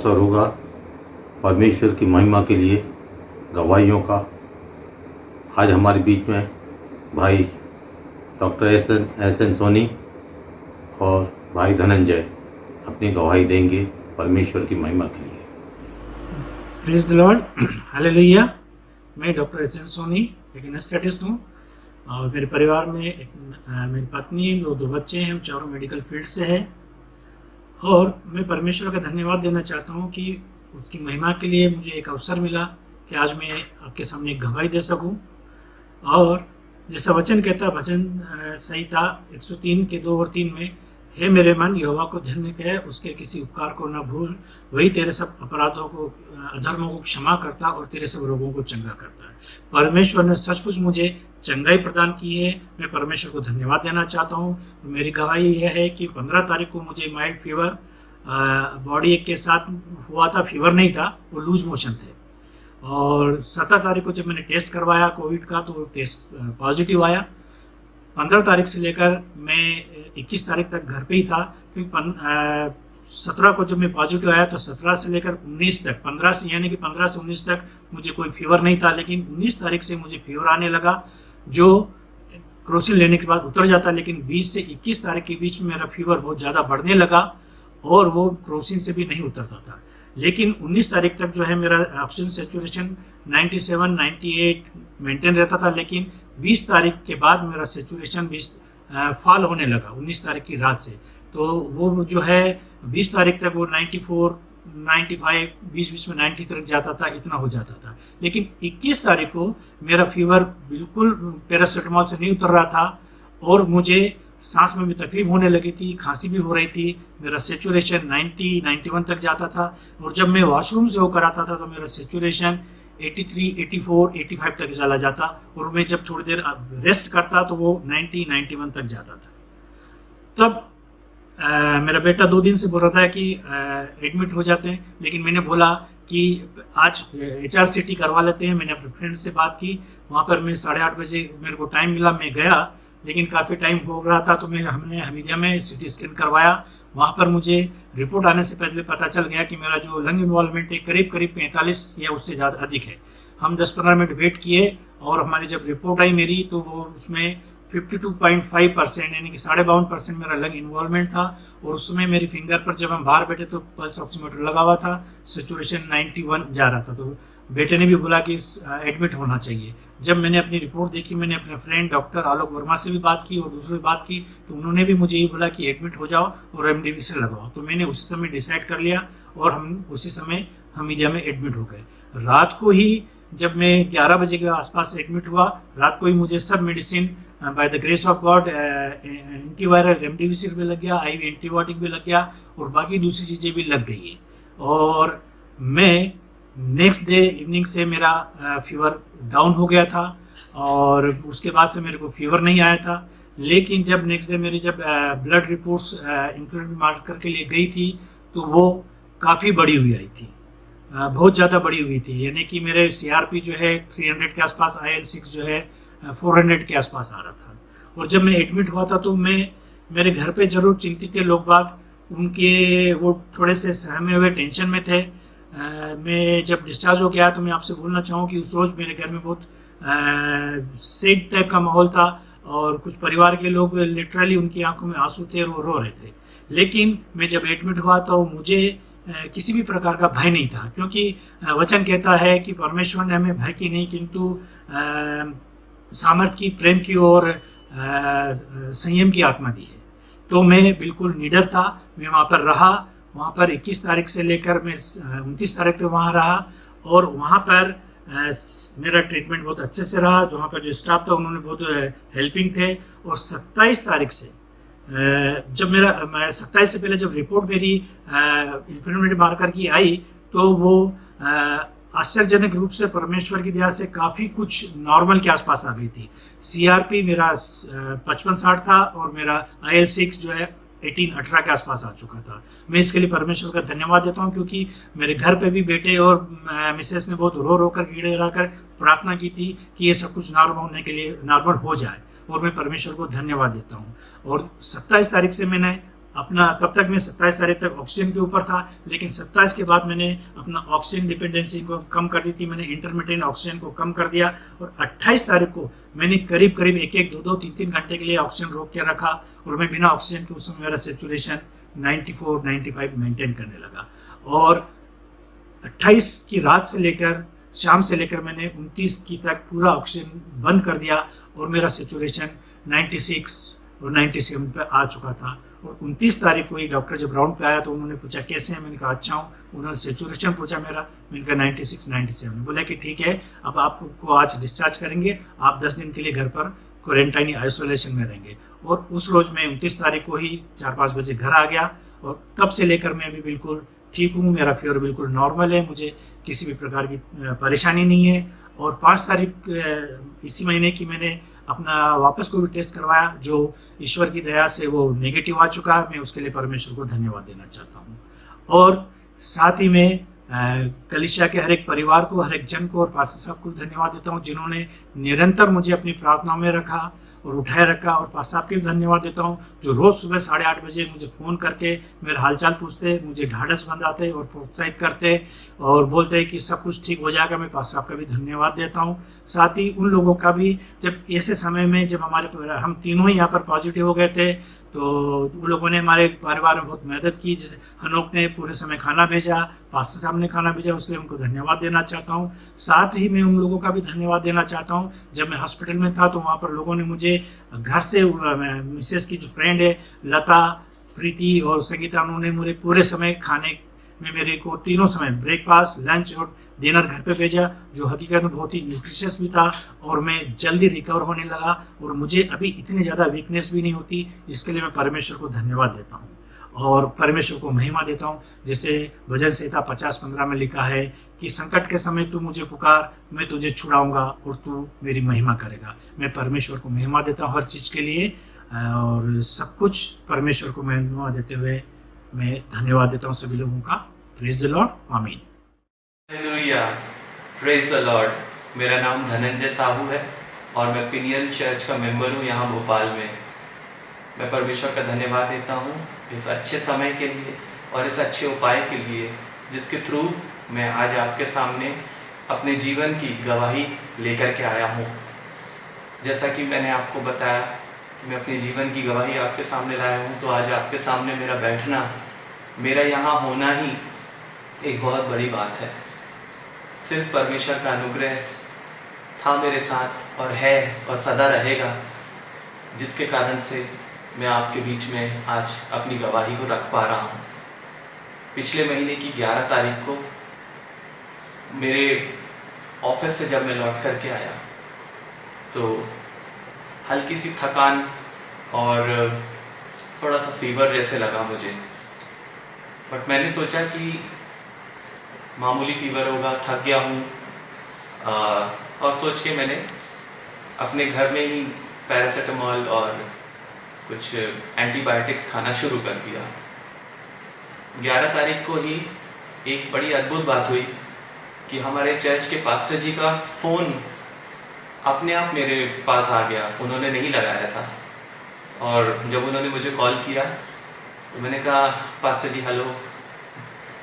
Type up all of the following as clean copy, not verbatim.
अवसर होगा परमेश्वर की महिमा के लिए गवाहियों का। आज हमारे बीच में भाई डॉक्टर एस एन सोनी और भाई धनंजय अपनी गवाही देंगे परमेश्वर की महिमा के लिए। Praise the Lord, hallelujah. मैं डॉक्टर एस एन सोनी एक एनेस्थेटिस्ट हूँ और मेरे परिवार में मेरी पत्नी, दो बच्चे हैं, हम चारों मेडिकल फील्ड से हैं। और मैं परमेश्वर का धन्यवाद देना चाहता हूँ कि उसकी महिमा के लिए मुझे एक अवसर मिला कि आज मैं आपके सामने एक गवाही दे सकूँ। और जैसा वचन कहता, भजन संहिता 103 के 2 और 3 में, हे मेरे मन यहोवा को धन्य कह, उसके किसी उपकार को न भूल, वही तेरे सब अपराधों को, अधर्मों को क्षमा करता और तेरे सब रोगों को चंगा करता है। परमेश्वर ने सचमुच मुझे चंगाई प्रदान की है। मैं परमेश्वर को धन्यवाद देना चाहता हूँ। मेरी गवाही यह है कि 15 तारीख को मुझे माइल्ड फीवर बॉडी एक के साथ हुआ था। फीवर नहीं था, वो लूज मोशन थे। और 17 तारीख को जब मैंने टेस्ट करवाया कोविड का, तो टेस्ट पॉजिटिव आया। 15 तारीख से लेकर मैं 21 तारीख तक घर पे ही था, क्योंकि 17 को जब मैं पॉजिटिव आया तो 17 से लेकर 19 तक, 15 से यानी कि 15 से 19 तक मुझे कोई फीवर नहीं था। लेकिन 19 तारीख से मुझे फीवर आने लगा, जो क्रोसिन लेने के बाद उतर जाता। लेकिन 20 से 21 तारीख के बीच में मेरा फीवर बहुत ज़्यादा बढ़ने लगा और वो क्रोसिन से भी नहीं उतरता था। लेकिन 19 तारीख तक जो है मेरा ऑक्सीजन सेचुरेशन 97, 98 मेंटेन रहता था। लेकिन 20 तारीख के बाद मेरा सेचुरेशन फॉल होने लगा 19 तारीख की रात से। तो वो जो है 20 तारीख तक वो 94, 95, बीच में 90 तक जाता था, इतना हो जाता था। लेकिन 21 तारीख को मेरा फीवर बिल्कुल पैरासीटामोल से नहीं उतर रहा था और मुझे सांस में भी तकलीफ होने लगी थी, खांसी भी हो रही थी। मेरा सेचुरेशन 90, 91 तक जाता था। और जब मैं वॉशरूम से होकर आता था तो मेरा सेचुरेशन 83, 84, 85 तक चला जाता। और मैं जब थोड़ी देर रेस्ट करता तो वो 90, 91 तक जाता था। तब मेरा बेटा 2 दिन से बोल रहा था कि एडमिट हो जाते हैं। लेकिन मैंने बोला कि आज HRCT करवा लेते हैं। मैंने अपने फ्रेंड से बात की। वहाँ पर मैं 8:30 बजे मेरे को टाइम मिला, मैं गया। लेकिन काफ़ी टाइम हो रहा था तो हमने हमीदिया में CT स्कैन करवाया। वहाँ पर मुझे रिपोर्ट आने से पहले पता चल गया कि मेरा जो लंग इन्वॉल्वमेंट है करीब 45 या उससे ज़्यादा अधिक है। हम 10-15 मिनट वेट किए और हमारी जब रिपोर्ट आई मेरी, तो वो उसमें 52.5% यानी कि 52.5% मेरा लंग इन्वॉल्वमेंट था। और उसमें मेरी फिंगर पर जब हम बाहर बैठे तो पल्स ऑक्सीमीटर लगा हुआ था, सेचुरेशन 91 जा रहा था। तो बेटे ने भी बोला कि एडमिट होना चाहिए। जब मैंने अपनी रिपोर्ट देखी, मैंने अपने फ्रेंड डॉक्टर आलोक वर्मा से भी बात की और दूसरों से बात की, तो उन्होंने भी मुझे ये बोला कि एडमिट हो जाओ और रेमडेसिविर लगवाओ। तो मैंने उसी समय डिसाइड कर लिया और हम उसी समय हमीदिया में एडमिट हो गए। रात को ही जब मैं 11 बजे के आसपास एडमिट हुआ, रात को ही मुझे सब medicine by the grace of God, antiviral remdesivir भी लग गया, IV एंटीबायोटिक भी लग गया और बाकी दूसरी चीज़ें भी लग गई है। और मैं नेक्स्ट डे इवनिंग से मेरा फीवर डाउन हो गया था और उसके बाद से मेरे को फीवर नहीं आया था। लेकिन जब नेक्स्ट डे मेरी जब ब्लड रिपोर्ट्स इंक्लूड मार्कर के लिए गई थी तो वो काफ़ी बड़ी हुई आई थी, बहुत ज़्यादा बड़ी हुई थी। यानी कि मेरे CRP जो है 300 के आसपास, IL-6 जो है 400 के आसपास आ रहा था। और जब मैं एडमिट हुआ था तो मेरे घर पे ज़रूर चिंतित थे लोग बाग, उनके वो थोड़े से सहमे हुए टेंशन में थे। मैं जब डिस्चार्ज हो गया तो मैं आपसे बोलना चाहूँ कि उस रोज़ मेरे घर में बहुत सैड टाइप का माहौल था और कुछ परिवार के लोग लिटरली उनकी आंखों में आंसू थे और वो रो रहे थे। लेकिन मैं जब एडमिट हुआ तो मुझे किसी भी प्रकार का भय नहीं था, क्योंकि वचन कहता है कि परमेश्वर ने हमें भय की नहीं किंतु सामर्थ्य की, प्रेम की और संयम की आत्मा दी है। तो मैं बिल्कुल निडर था। मैं वहाँ पर रहा। वहाँ पर 21 तारीख से लेकर मैं 29 तारीख तक वहाँ रहा और वहाँ पर मेरा ट्रीटमेंट बहुत अच्छे से रहा। वहाँ पर जो स्टाफ था उन्होंने बहुत हेल्पिंग थे। और 27 तारीख से जब 27 से पहले जब रिपोर्ट मेरी इंफ्लेमेटरी मार्कर की आई तो वो आश्चर्यजनक रूप से परमेश्वर की दया से काफ़ी कुछ नॉर्मल के आसपास आ गई थी। CRP मेरा 55-60 था और मेरा IL-6 जो है 18-18 के आसपास आ चुका था। मैं इसके लिए परमेश्वर का धन्यवाद देता हूँ, क्योंकि मेरे घर पे भी बेटे और मिसेस ने बहुत रो कर कीड़े कर प्रार्थना की थी कि ये सब कुछ नॉर्मल होने के लिए नॉर्मल हो जाए, और मैं परमेश्वर को धन्यवाद देता हूँ। और 27 तारीख से मैंने अपना तब तक मैं 27 तारीख तक ऑक्सीजन के ऊपर था, लेकिन 27 के बाद मैंने अपना ऑक्सीजन डिपेंडेंसी को कम कर दी थी, मैंने इंटरमिटेंट ऑक्सीजन को कम कर दिया और 28 तारीख को मैंने करीब करीब 1-1, 2-2, 3-3 घंटे के लिए ऑक्सीजन रोक के रखा और मैं बिना ऑक्सीजन के उस समय मेरा सेचुरेशन 94-95 मेंटेन करने लगा। और 28 की रात से लेकर शाम से लेकर मैंने 29 की तक पूरा ऑक्सीजन बंद कर दिया और मेरा सेचुरेशन 96 और 97 पे आ चुका था। और 29 तारीख को ही डॉक्टर जब राउंड पे आया तो उन्होंने पूछा कैसे हैं, मैंने कहा अच्छा हूँ। उन्होंने सेचुरेशन पूछा मेरा, मैंने कहा 96, 97। बोला कि ठीक है, अब आपको आज डिस्चार्ज करेंगे, आप 10 दिन के लिए घर पर क्वारंटाइन या आइसोलेशन में रहेंगे। और उस रोज मैं 29 तारीख को ही 4-5 बजे घर आ गया और तब से लेकर मैं अभी बिल्कुल ठीक हूँ, मेरा फीवर बिल्कुल नॉर्मल है, मुझे किसी भी प्रकार की परेशानी नहीं है। और 5 तारीख इसी महीने की मैंने अपना वापस कोविड टेस्ट करवाया, जो ईश्वर की दया से वो नेगेटिव आ चुका है। मैं उसके लिए परमेश्वर को धन्यवाद देना चाहता हूँ। और साथ ही में कलीसिया के हर एक परिवार को, हर एक जन को और पास्टर साहब को धन्यवाद देता हूँ जिन्होंने निरंतर मुझे अपनी प्रार्थनाओं में रखा और उठाए रखा। और पास्टर साहब के भी धन्यवाद देता हूँ जो रोज़ सुबह 8:30 बजे मुझे फ़ोन करके मेरा हालचाल पूछते, मुझे ढाढ़स बंधाते और प्रोत्साहित करते और बोलते हैं कि सब कुछ ठीक हो जाएगा। मैं पास्टर साहब का भी धन्यवाद देता हूँ। साथ ही उन लोगों का भी, जब ऐसे समय में जब हम तीनों ही यहाँ पर पॉजिटिव हो गए थे तो उन लोगों ने हमारे परिवार में बहुत मदद की। जैसे हनोक ने पूरे समय खाना भेजा, पास्टर साहब ने खाना भेजा, उसलिए उनको धन्यवाद देना चाहता हूँ। साथ ही मैं उन लोगों का भी धन्यवाद देना चाहता हूँ जब मैं हॉस्पिटल में था तो वहाँ पर लोगों ने मुझे घर से, मिसेस की जो फ्रेंड है लता, प्रीति और संगीता, उन्होंने मुझे पूरे समय खाने में मेरे को तीनों समय ब्रेकफास्ट, लंच और डिनर घर पे भेजा, जो हकीकत में बहुत ही न्यूट्रिशियस भी था और मैं जल्दी रिकवर होने लगा और मुझे अभी इतनी ज़्यादा वीकनेस भी नहीं होती। इसके लिए मैं परमेश्वर को धन्यवाद देता हूँ और परमेश्वर को महिमा देता हूँ। जैसे भजन संहिता 50-15 में लिखा है कि संकट के समय तू मुझे पुकार, मैं तुझे छुड़ाऊंगा और तू मेरी महिमा करेगा। मैं परमेश्वर को महिमा देता हूँ हर चीज़ के लिए और सब कुछ परमेश्वर को महिमा देते हुए मैं धन्यवाद देता हूँ सभी लोगों का। प्रेज द लॉर्ड, आमीन। Hallelujah, praise the Lord. मेरा नाम धनंजय साहू है और मैं पिनियल चर्च का मेंबर हूँ यहाँ भोपाल में। मैं परमेश्वर का धन्यवाद देता हूँ इस अच्छे समय के लिए और इस अच्छे उपाय के लिए जिसके थ्रू मैं आज आपके सामने अपने जीवन की गवाही लेकर के आया हूँ। जैसा कि मैंने आपको बताया कि मैं अपने जीवन की गवाही आपके सामने लाया हूँ, तो आज आपके सामने मेरा बैठना, मेरा यहाँ होना ही एक बहुत बड़ी बात है। सिर्फ परमेश्वर का अनुग्रह था मेरे साथ और है और सदा रहेगा, जिसके कारण से मैं आपके बीच में आज अपनी गवाही को रख पा रहा हूँ। पिछले महीने की 11 तारीख को मेरे ऑफिस से जब मैं लौट करके आया तो हल्की सी थकान और थोड़ा सा फीवर जैसे लगा मुझे, बट मैंने सोचा कि मामूली फीवर होगा, थक गया हूँ, और सोच के मैंने अपने घर में ही पैरासीटामोल और कुछ एंटीबायोटिक्स खाना शुरू कर दिया। 11 तारीख को ही एक बड़ी अद्भुत बात हुई कि हमारे चर्च के पास्टर जी का फ़ोन अपने आप मेरे पास आ गया। उन्होंने नहीं लगाया था और जब उन्होंने मुझे कॉल किया तो मैंने कहा पास्टर जी हेलो,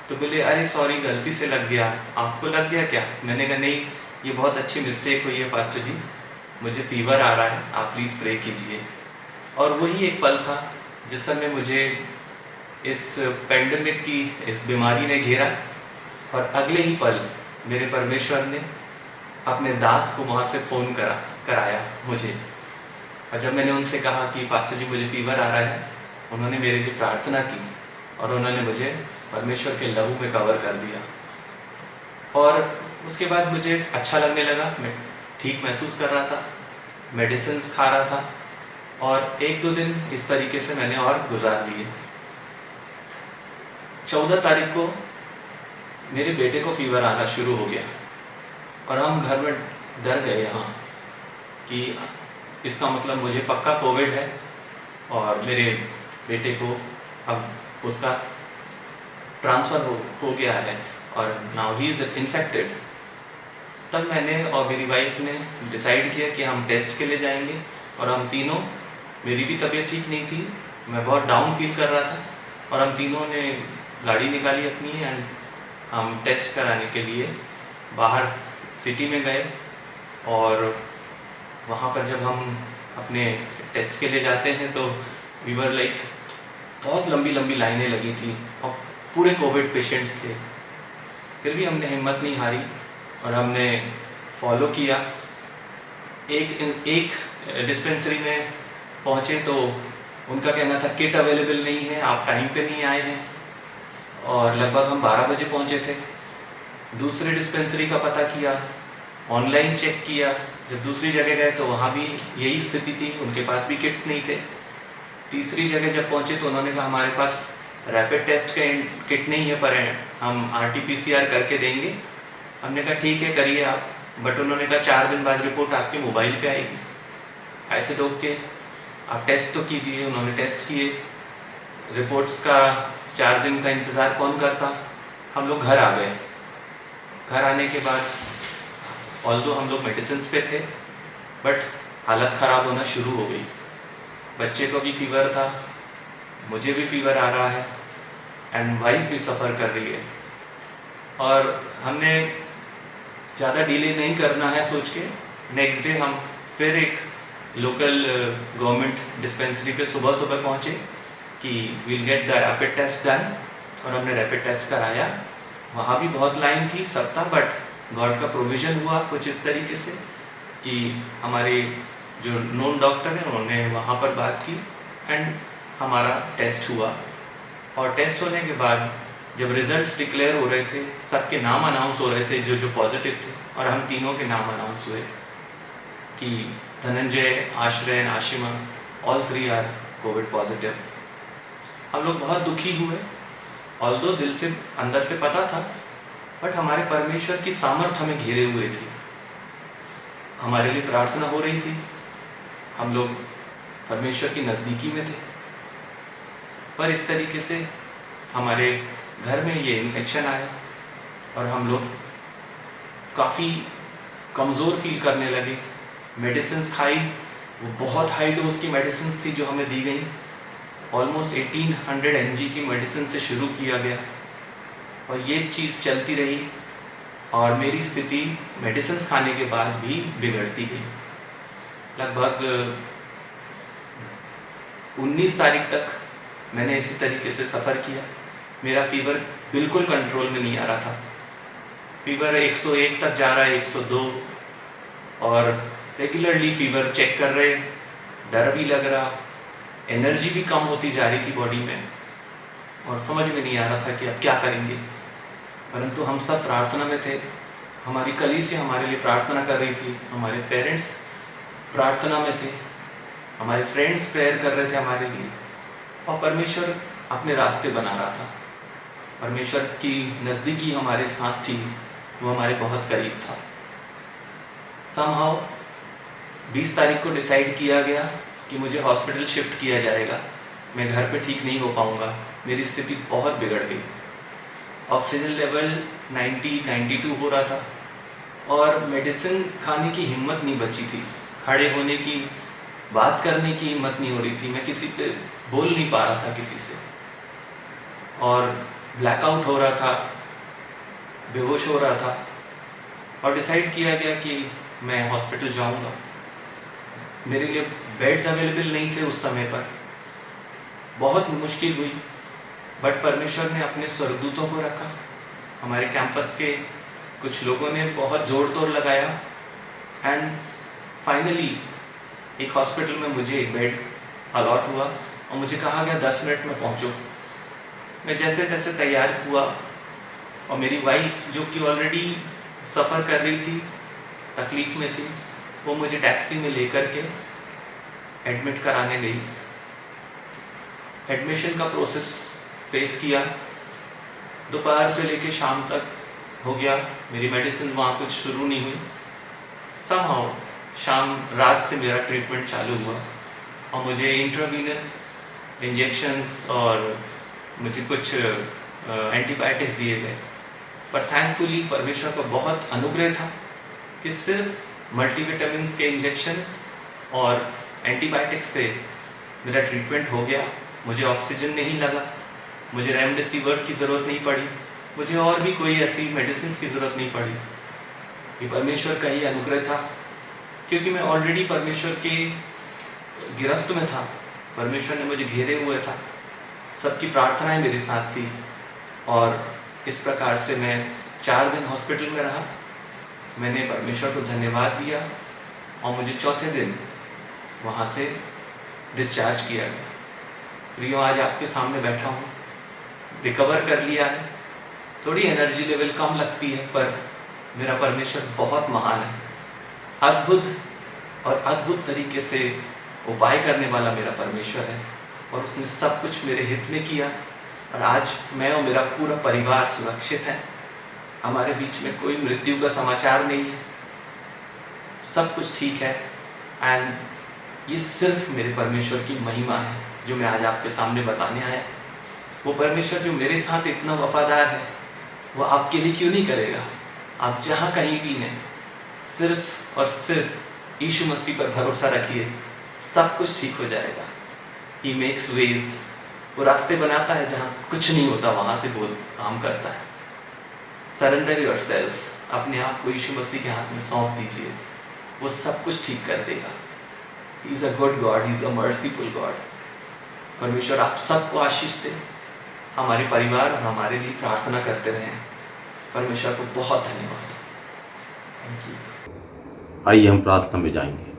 तो बोले अरे सॉरी गलती से लग गया। आपको लग गया क्या? मैंने कहा नहीं, ये बहुत अच्छी मिस्टेक हुई है पास्टर जी, मुझे फीवर आ रहा है, आप प्लीज़ प्रे कीजिए। और वही एक पल था जिस समय मुझे इस पेंडेमिक की इस बीमारी ने घेरा और अगले ही पल मेरे परमेश्वर ने अपने दास को वहाँ से फ़ोन कराया मुझे। और जब मैंने उनसे कहा कि पास्टर जी मुझे फीवर आ रहा है, उन्होंने मेरे लिए प्रार्थना की और उन्होंने मुझे परमेश्वर के लहू में कवर कर दिया। और उसके बाद मुझे अच्छा लगने लगा, मैं ठीक महसूस कर रहा था, मेडिसिन्स खा रहा था और 1-2 दिन इस तरीके से मैंने और गुजार दिए। 14 तारीख को मेरे बेटे को फीवर आना शुरू हो गया और हम घर में डर गए यहाँ कि इसका मतलब मुझे पक्का कोविड है और मेरे बेटे को अब उसका ट्रांसफ़र हो गया है और नाउ ही इज़ इन्फेक्टेड। तब मैंने और मेरी वाइफ ने डिसाइड किया कि हम टेस्ट के लिए जाएंगे और हम तीनों, मेरी भी तबीयत ठीक नहीं थी मैं बहुत डाउन फील कर रहा था, और हम तीनों ने गाड़ी निकाली अपनी एंड हम टेस्ट कराने के लिए बाहर सिटी में गए। और वहाँ पर जब हम अपने टेस्ट के लिए जाते हैं तो वी वर लाइक, बहुत लंबी लंबी लाइनें लगी थी और पूरे कोविड पेशेंट्स थे। फिर भी हमने हिम्मत नहीं हारी और हमने फॉलो किया। एक डिस्पेंसरी में पहुँचे तो उनका कहना था किट अवेलेबल नहीं है, आप टाइम पे नहीं आए हैं, और लगभग हम 12 बजे पहुँचे थे। दूसरे डिस्पेंसरी का पता किया, ऑनलाइन चेक किया, जब दूसरी जगह गए तो वहाँ भी यही स्थिति थी, उनके पास भी किट्स नहीं थे। तीसरी जगह जब पहुँचे तो उन्होंने कहा हमारे पास रैपिड टेस्ट का किट नहीं है, पर हम RT-PCR करके देंगे। हमने कहा ठीक है करिए आप, बट उन्होंने कहा 4 दिन बाद रिपोर्ट आपके मोबाइल पे आएगी। ऐसे डोक के आप टेस्ट तो कीजिए। उन्होंने टेस्ट किए, रिपोर्ट्स का 4 दिन का इंतज़ार कौन करता। हम लोग घर आ गए। घर आने के बाद ऑल्दो हम लोग मेडिसिन्स पे थे, बट हालत ख़राब होना शुरू हो गई। बच्चे को भी फीवर था, मुझे भी फीवर आ रहा है एंड वाइफ भी सफ़र कर रही है। और हमने ज़्यादा डिले नहीं करना है सोच के नेक्स्ट डे हम फिर एक लोकल गवर्नमेंट डिस्पेंसरी पे सुबह सुबह पहुँचे कि we'll get the rapid test done, और हमने रैपिड टेस्ट कराया। वहाँ भी बहुत लाइन थी, सब था, बट गॉड का प्रोविज़न हुआ कुछ इस तरीके से कि हमारे जो नोन डॉक्टर हैं उन्होंने वहाँ पर बात की एंड हमारा टेस्ट हुआ। और टेस्ट होने के बाद जब रिजल्ट्स डिक्लेयर हो रहे थे, सबके नाम अनाउंस हो रहे थे जो पॉजिटिव थे, और हम तीनों के नाम अनाउंस हुए कि Dhananjay, Ashray and Ashima, all 3 are covid positive. हम लोग बहुत दुखी हुए, ऑल्दो दिल से अंदर से पता था, बट हमारे परमेश्वर की सामर्थ हमें घेरे हुए थी। हमारे लिए प्रार्थना हो रही थी, हम लोग परमेश्वर की नज़दीकी में थे, पर इस तरीके से हमारे घर में ये इन्फेक्शन आया और हम लोग काफ़ी कमज़ोर फील करने लगे। मेडिसिन्स खाई, वो बहुत हाई डोज की मेडिसिन्स थी जो हमें दी गई। ऑलमोस्ट 1800 mg की मेडिसिन से शुरू किया गया और ये चीज़ चलती रही, और मेरी स्थिति मेडिसिन्स खाने के बाद भी बिगड़ती गई। लगभग 19 तारीख तक मैंने इसी तरीके से सफ़र किया। मेरा फीवर बिल्कुल कंट्रोल में नहीं आ रहा था। फीवर 101 तक जा रहा है, 102, और रेगुलरली फीवर चेक कर रहे, डर भी लग रहा, एनर्जी भी कम होती जा रही थी बॉडी में, और समझ में नहीं आ रहा था कि अब क्या करेंगे। परंतु हम सब प्रार्थना में थे। हमारी कलीसिया हमारे लिए प्रार्थना कर रही थी, हमारे पेरेंट्स प्रार्थना में थे, हमारे फ्रेंड्स प्रेयर कर रहे थे हमारे लिए, और परमेश्वर अपने रास्ते बना रहा था। परमेश्वर की नज़दीकी हमारे साथ थी, वो हमारे बहुत करीब था। समहाउ 20 तारीख को डिसाइड किया गया कि मुझे हॉस्पिटल शिफ्ट किया जाएगा। मैं घर पे ठीक नहीं हो पाऊँगा, मेरी स्थिति बहुत बिगड़ गई। ऑक्सीजन लेवल 90-92 हो रहा था, और मेडिसिन खाने की हिम्मत नहीं बची थी, खड़े होने की, बात करने की हिम्मत नहीं हो रही थी। मैं किसी पे बोल नहीं पा रहा था किसी से, और ब्लैकआउट हो रहा था, बेहोश हो रहा था, और डिसाइड किया गया कि मैं हॉस्पिटल जाऊंगा। मेरे लिए बेड्स अवेलेबल नहीं थे उस समय पर, बहुत मुश्किल हुई, बट परमेश्वर ने अपने स्वर्गदूतों को रखा। हमारे कैंपस के कुछ लोगों ने बहुत ज़ोर तोड़ लगाया एंड फाइनली एक हॉस्पिटल में मुझे एक बेड अलॉट हुआ और मुझे कहा गया 10 मिनट में पहुंचो। मैं जैसे जैसे तैयार हुआ, और मेरी वाइफ जो कि ऑलरेडी सफ़र कर रही थी, तकलीफ़ में थी, वो मुझे टैक्सी में लेकर के एडमिट कराने गई। एडमिशन का प्रोसेस फेस किया, दोपहर से लेके शाम तक हो गया, मेरी मेडिसिन वहाँ कुछ शुरू नहीं हुई। समहाउ रात से मेरा ट्रीटमेंट चालू हुआ और मुझे इंट्रावीनस इंजेक्शंस और मुझे कुछ एंटीबायोटिक्स दिए गए। पर थैंकफुली परमेश्वर का बहुत अनुग्रह था कि सिर्फ मल्टीविटामिन्स के इंजेक्शंस और एंटीबायोटिक्स से मेरा ट्रीटमेंट हो गया मुझे ऑक्सीजन नहीं लगा, मुझे रेमडेसिविर की ज़रूरत नहीं पड़ी, मुझे और भी कोई ऐसी मेडिसिन की ज़रूरत नहीं पड़ी। ये परमेश्वर का ही अनुग्रह था, क्योंकि मैं ऑलरेडी परमेश्वर के गिरफ्त में था। परमेश्वर ने मुझे घेरे हुए था, सबकी प्रार्थनाएं मेरे साथ थी, और इस प्रकार से मैं 4 दिन हॉस्पिटल में रहा। मैंने परमेश्वर को धन्यवाद दिया और मुझे चौथे दिन वहाँ से डिस्चार्ज किया गया। प्रियो, आज आपके सामने बैठा हूँ, रिकवर कर लिया है। थोड़ी एनर्जी लेवल कम लगती है, पर मेरा परमेश्वर बहुत महान है। अद्भुत तरीके से उपाय करने वाला मेरा परमेश्वर है, और उसने सब कुछ मेरे हित में किया, और आज मैं और मेरा पूरा परिवार सुरक्षित है। हमारे बीच में कोई मृत्यु का समाचार नहीं है, सब कुछ ठीक है। एंड ये सिर्फ मेरे परमेश्वर की महिमा है जो मैं आज आपके सामने बताने आया। वो परमेश्वर जो मेरे साथ इतना वफादार है, वो आपके लिए क्यों नहीं करेगा। आप जहाँ कहीं भी हैं, सिर्फ और सिर्फ यीशु मसीह पर भरोसा रखिए, सब कुछ ठीक हो जाएगा। He makes ways, वो रास्ते बनाता है जहाँ कुछ नहीं होता, वहाँ से वो काम करता है। सरेंडर योरसेल्फ, अपने आप को यीशु मसीह के हाथ में सौंप दीजिए, वो सब कुछ ठीक कर देगा। He is a good God, He is a merciful God। परमेश्वर आप सबको आशीष दे। हमारे परिवार और हमारे लिए प्रार्थना करते रहें। परमेश्वर को बहुत धन्यवाद। Thank you. आइए हम प्रार्थना में जाएंगे।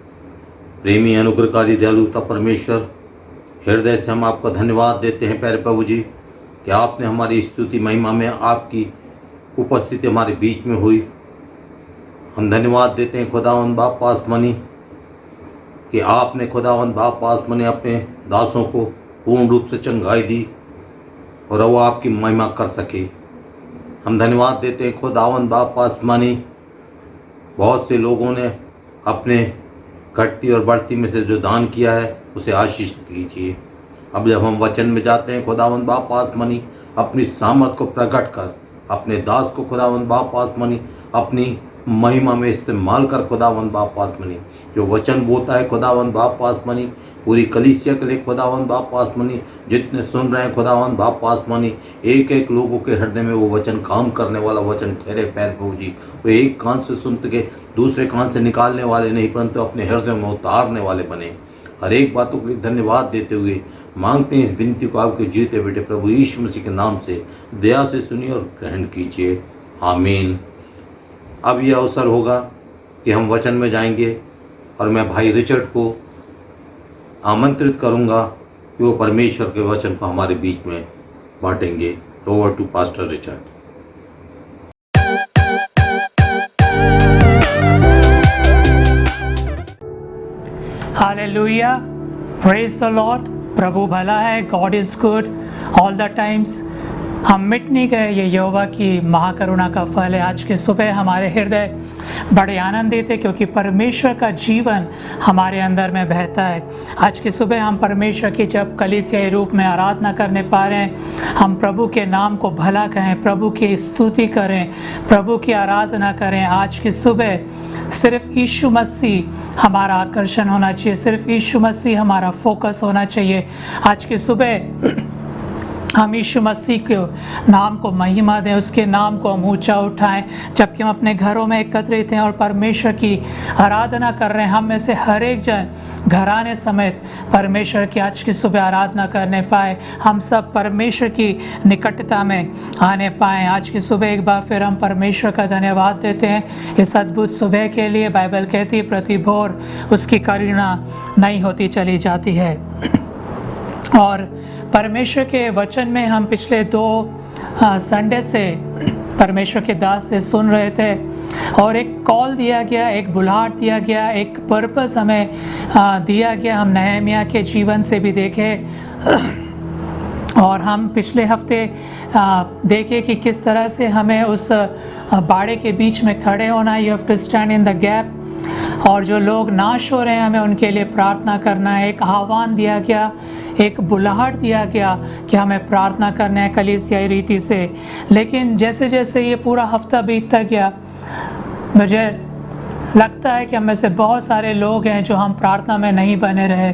प्रेमी अनुग्रहकारी दयालुता परमेश्वर, हृदय से हम आपका धन्यवाद देते हैं प्यारे प्रभु जी कि आपने हमारी स्तुति महिमा में आपकी उपस्थिति हमारे बीच में हुई। हम धन्यवाद देते हैं खुदावंद बाप आसमानी कि आपने खुदावंद बाप आसमानी अपने दासों को पूर्ण रूप से चंगाई दी और वो आपकी महिमा कर सके। हम धन्यवाद देते हैं खुदावंद बाप आसमानी, बहुत से लोगों ने अपने घटती और बढ़ती में से जो दान किया है उसे आशीष कीजिए। अब जब हम वचन में जाते हैं खुदावंद बाप आसमानी, अपनी सामर्थ को प्रकट कर अपने दास को खुदावंद बाप आसमानी अपनी महिमा में इस्तेमाल कर खुदावंद बाप आसमानी, जो वचन बोलता है खुदावंद बाप आसमानी पूरी कलीसिया के लिए खुदावंद बाप आसमानी, जितने सुन रहे हैं खुदावंद बाप आसमानी, एक एक लोगों के हृदय में वो वचन काम करने वाला वचन ठहरे पैर प्रभु जी। वो एक कान से सुनते के दूसरे कान से निकालने वाले नहीं, परंतु अपने हृदय में उतारने वाले बने। हर एक बातों के लिए धन्यवाद देते हुए मांगते हैं इस विनती को आपके जीते बेटे प्रभु यीशु मसीह के नाम से दया से सुनिए और ग्रहण कीजिए, आमीन। अब यह अवसर होगा कि हम वचन में जाएंगे और मैं भाई रिचर्ड को आमंत्रित करूंगा कि वो परमेश्वर के वचन को हमारे बीच में बांटेंगे। Over to pastor Richard. Hallelujah, praise the Lord. प्रभु भला है, God is good all the times. हम मिट नहीं गए, ये यहोवा की महाकरुणा का फल है। आज की सुबह हमारे हृदय बड़े आनंदित है क्योंकि परमेश्वर का जीवन हमारे अंदर में बहता है। आज की सुबह हम परमेश्वर की जब कलीसियाई रूप में आराधना करने पा रहे हैं, हम प्रभु के नाम को भला कहें, प्रभु की स्तुति करें, प्रभु की आराधना करें। आज की सुबह सिर्फ यीशु मसीह हमारा आकर्षण होना चाहिए, सिर्फ यीशु मसीह हमारा फोकस होना चाहिए। आज की सुबह हम यीशु मसीह के नाम को महिमा दें, उसके नाम को हम ऊंचा उठाएं। जबकि हम अपने घरों में एकत्रित हैं और परमेश्वर की आराधना कर रहे हैं, हम में से हर एक जन घराने समेत परमेश्वर की आज की सुबह आराधना करने पाए, हम सब परमेश्वर की निकटता में आने पाएँ। आज की सुबह एक बार फिर हम परमेश्वर का धन्यवाद देते हैं इस अद्भुत सुबह के लिए। बाइबल कहती है प्रति भोर उसकी करुणा नई होती चली जाती है। और परमेश्वर के वचन में हम पिछले 2 संडे से परमेश्वर के दास से सुन रहे थे, और एक कॉल दिया गया, एक बुलाहट दिया गया, एक पर्पस हमें दिया गया। हम नहम्याह के जीवन से भी देखे और हम पिछले हफ्ते देखे कि किस तरह से हमें उस बाड़े के बीच में खड़े होना, you have to stand in the gap. और जो लोग नाश हो रहे हैं हमें उनके लिए प्रार्थना करना है। एक आह्वान दिया गया, एक बुलाहट दिया गया कि हमें प्रार्थना करना है कलीसियाई रीति से। लेकिन जैसे जैसे ये पूरा हफ्ता बीतता गया, मुझे लगता है कि हम में से बहुत सारे लोग हैं जो हम प्रार्थना में नहीं बने रहे।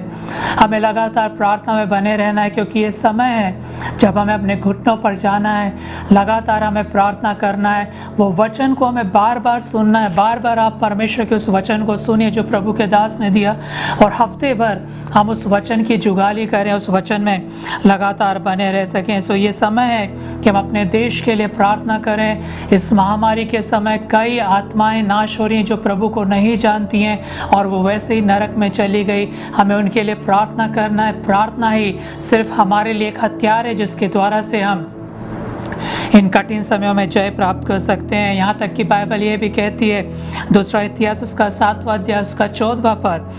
हमें लगातार प्रार्थना में बने रहना है, क्योंकि ये समय है जब हमें अपने घुटनों पर जाना है, लगातार हमें प्रार्थना करना है, वो वचन को हमें बार बार सुनना है। बार बार आप परमेश्वर के उस वचन को सुनिए जो प्रभु के दास ने दिया, और हफ्ते भर हम उस वचन की जुगाली करें, उस वचन में लगातार बने रह सकें। सो ये समय है कि हम अपने देश के लिए प्रार्थना करें। इस महामारी के समय कई आत्माएं नाश हो रही हैं जो प्रभु को नहीं जानती हैं और वो वैसे ही नरक में चली गई। हमें उनके लिए प्रार्थना करना है। प्रार्थना ही सिर्फ हमारे लिए एक हथियार है जिसके द्वारा से हम इन कठिन समयों में जय प्राप्त कर सकते हैं। यहाँ तक कि बाइबल ये भी कहती है, दूसरा इतिहास उसका 7वां अध्याय उसका 14वां पद,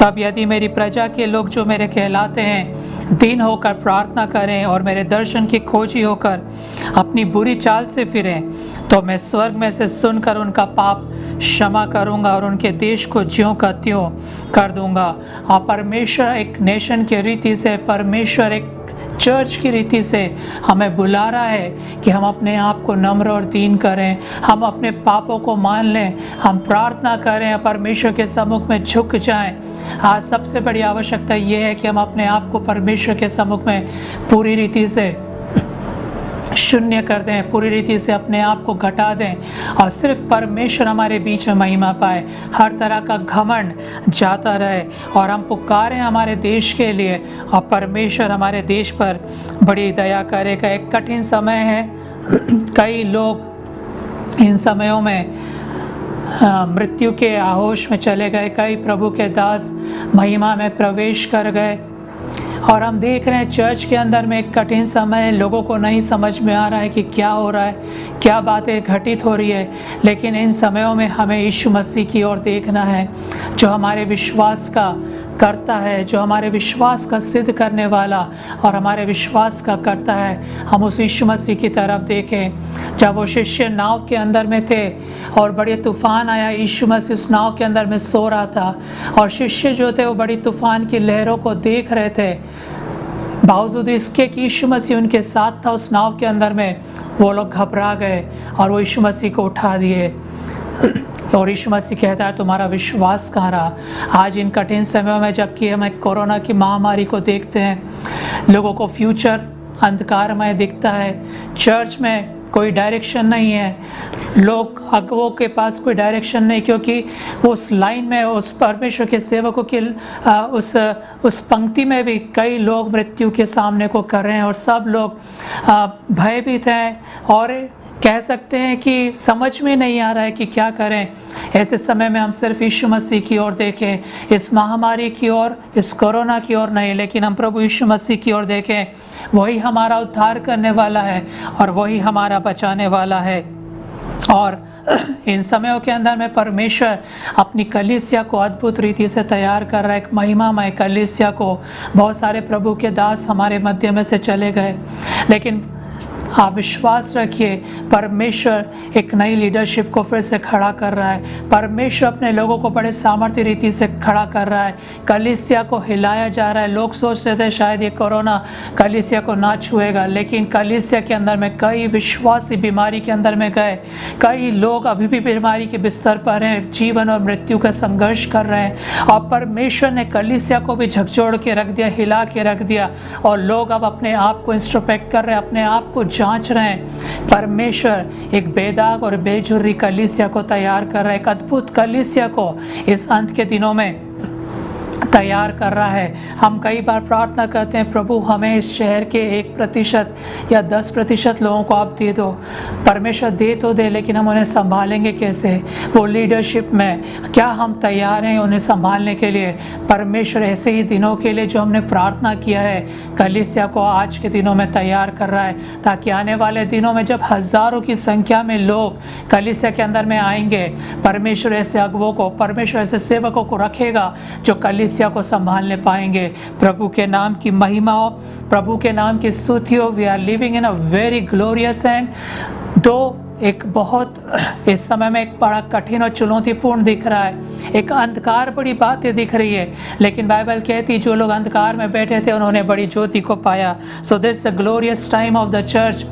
तब यदि मेरी प्रजा के लोग जो मेरे कहलाते हैं दीन होकर प्रार्थना करें और मेरे दर्शन की खोजी होकर अपनी बुरी चाल से फिरें, तो मैं स्वर्ग में से सुनकर उनका पाप क्षमा करूंगा और उनके देश को ज्यों का त्यों कर दूंगा। और परमेश्वर एक नेशन की रीति से, परमेश्वर एक चर्च की रीति से हमें बुला रहा है कि हम अपने आप को नम्र और दीन करें, हम अपने पापों को मान लें, हम प्रार्थना करें, परमेश्वर के सम्मुख में झुक जाएं। आज सबसे बड़ी आवश्यकता ये है कि हम अपने आप को परमेश्वर के सम्मुख में पूरी रीति से शून्य कर दें, पूरी रीति से अपने आप को घटा दें और सिर्फ परमेश्वर हमारे बीच में महिमा पाए, हर तरह का घमंड जाता रहे। और हम पुकारें हमारे देश के लिए और परमेश्वर हमारे देश पर बड़ी दया करेगा। एक कठिन समय है, कई लोग इन समयों में मृत्यु के आहोश में चले गए, कई प्रभु के दास महिमा में प्रवेश कर गए। और हम देख रहे हैं चर्च के अंदर में एक कठिन समय है, लोगों को नहीं समझ में आ रहा है कि क्या हो रहा है, क्या बातें घटित हो रही है। लेकिन इन समयों में हमें यीशु मसीह की ओर देखना है, जो हमारे विश्वास का करता है, जो हमारे विश्वास का सिद्ध करने वाला और हमारे विश्वास का करता है। हम उस यीशु मसीह की तरफ देखें। जब वो शिष्य नाव के अंदर में थे और बड़े तूफान आया, यीशु मसीह उस नाव के अंदर में सो रहा था और शिष्य जो थे वो बड़ी तूफान की लहरों को देख रहे थे। बावजूद इसके कि यीशु मसीह उनके साथ था उस नाव के अंदर में, वो लोग घबरा गए और वो यीशु मसीह को उठा दिए। और यीशु मसीह कहता है तुम्हारा विश्वास कहाँ रहा। आज इन कठिन समयों में जबकि हम कोरोना की महामारी को देखते हैं, लोगों को फ्यूचर अंधकारमय दिखता है, चर्च में कोई डायरेक्शन नहीं है, लोग अगुवों के पास कोई डायरेक्शन नहीं, क्योंकि उस लाइन में उस परमेश्वर के सेवकों की उस पंक्ति में भी कई लोग मृत्यु के सामने को कर रहे हैं और सब लोग भयभीत हैं और कह सकते हैं कि समझ में नहीं आ रहा है कि क्या करें। ऐसे समय में हम सिर्फ यीशु मसीह की ओर देखें, इस महामारी की ओर, इस कोरोना की ओर नहीं, लेकिन हम प्रभु यीशु मसीह की ओर देखें। वही हमारा उद्धार करने वाला है और वही हमारा बचाने वाला है। और इन समयों के अंदर में परमेश्वर अपनी कलीसिया को अद्भुत रीति से तैयार कर रहा है, एक महिमामय कलीसिया को। बहुत सारे प्रभु के दास हमारे मध्य में से चले गए, लेकिन आप विश्वास रखिए परमेश्वर एक नई लीडरशिप को फिर से खड़ा कर रहा है। परमेश्वर अपने लोगों को बड़े सामर्थ्य रीति से खड़ा कर रहा है, कलीसिया को हिलाया जा रहा है। लोग सोचते थे शायद ये कोरोना कलीसिया को ना छुएगा, लेकिन कलीसिया के अंदर में कई विश्वासी बीमारी के अंदर में गए, कई लोग अभी भी बीमारी के बिस्तर पर हैं, जीवन और मृत्यु का संघर्ष कर रहे हैं। और परमेश्वर ने कलीसिया को भी झकझोर के रख दिया, हिला के रख दिया, और लोग अब अपने आप को इंस्ट्रोस्पेक्ट कर रहे हैं, अपने आप को जांच रहे हैं। परमेश्वर एक बेदाग और बेजुर्री कलीसिया को तैयार कर रहा है, एक अद्भुत कलीसिया को इस अंत के दिनों में तैयार कर रहा है। हम कई बार प्रार्थना करते हैं, प्रभु हमें इस शहर के 1% या 10% लोगों को आप दे दो। परमेश्वर दे तो दे, लेकिन हम उन्हें संभालेंगे कैसे? वो लीडरशिप में क्या हम तैयार हैं उन्हें संभालने के लिए? परमेश्वर ऐसे ही दिनों के लिए जो हमने प्रार्थना किया है, कलीसिया को आज के दिनों में तैयार कर रहा है, ताकि आने वाले दिनों में जब हज़ारों की संख्या में लोग कलीसिया के अंदर में आएंगे, परमेश्वर ऐसे अगुवों को, परमेश्वर ऐसे सेवकों को रखेगा जो कलीसिया को संभालने पाएंगे। प्रभु के नाम की महिमा हो, प्रभु के नाम की स्तुति हो। We are living in a very glorious and दो एक बहुत इस समय में एक बड़ा कठिन और चुनौतीपूर्ण दिख रहा है, एक अंधकार बड़ी बातें दिख रही है, लेकिन बाइबल कहती है जो लोग अंधकार में बैठे थे उन्होंने बड़ी ज्योति को पाया। So this a glorious time of the church.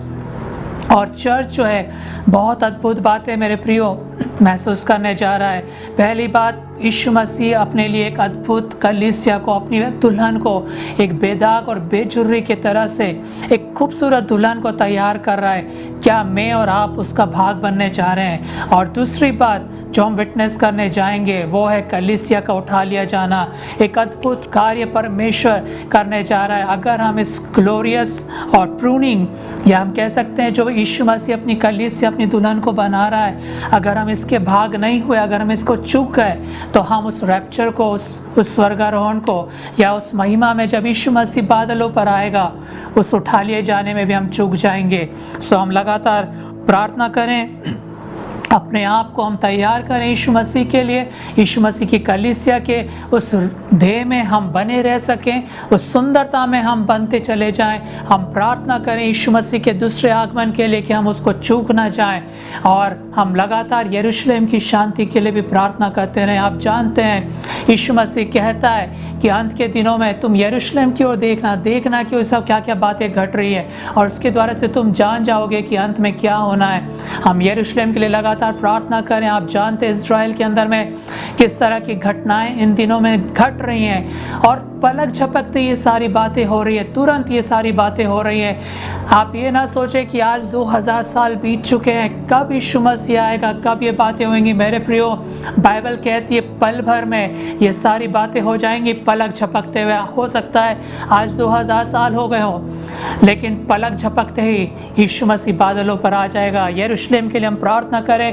और चर्च जो है बहुत अद्भुत बात है मेरे प्रियो। महसूस करने जा रहा है। पहली बात, यीशु मसीह अपने लिए एक अद्भुत कलीसिया को, अपनी दुल्हन को एक बेदाग और बेजुर्री की तरह से एक खूबसूरत दुल्हन को तैयार कर रहा है। क्या मैं और आप उसका भाग बनने जा रहे हैं? और दूसरी बात जो हम विटनेस करने जाएंगे वो है कलीसिया का उठा लिया जाना। एक अद्भुत कार्य परमेश्वर करने जा रहा है। अगर हम इस ग्लोरियस और प्रूनिंग, या हम कह सकते हैं जो यीशु मसीह अपनी कलीसिया, अपनी दुल्हन को बना रहा है, अगर हम इसके भाग नहीं हुए, अगर हम इसको चूक गए, तो हम उस रैप्चर को, उस स्वर्गारोहण को, या उस महिमा में जब यीशु मसीह बादलों पर आएगा, उस उठा लिए जाने में भी हम चूक जाएंगे। सो हम लगातार प्रार्थना करें, अपने आप को हम तैयार करें यीशु मसीह के लिए, यीशु मसीह की कलीसिया के उस ध्येय में हम बने रह सकें, उस सुंदरता में हम बनते चले जाएं। हम प्रार्थना करें यीशु मसीह के दूसरे आगमन के लिए कि हम उसको चूक ना जाएं, और हम लगातार यरूशलेम की शांति के लिए भी प्रार्थना करते रहें। आप जानते हैं यीशु मसीह कहता है कि अंत के दिनों में तुम यरूशलेम की ओर देखना कि उस सब क्या क्या बातें घट रही है, और उसके द्वारा से तुम जान जाओगे कि अंत में क्या होना है। हम यरूशलेम के लिए लगातार प्रार्थना करें। आप जानते हैं इज़राइल के अंदर में किस तरह की घटनाएं इन दिनों में घट रही हैं, और पलक झपकते ये सारी बातें हो रही है, तुरंत ये सारी बातें हो रही हैं। आप ये ना सोचें कि आज 2000 साल बीत चुके हैं, कब यीशु मसीह आएगा, कब ये बातें होंगी। मेरे प्रियो, बाइबल कहती है पल भर में ये सारी बातें हो जाएंगी, पलक झपकते हुए। हो सकता है आज 2000 साल हो गए हो, लेकिन पलक झपकते ही यीशु मसीह बादलों पर आ जाएगा। यरूशलेम के लिए हम प्रार्थना करें,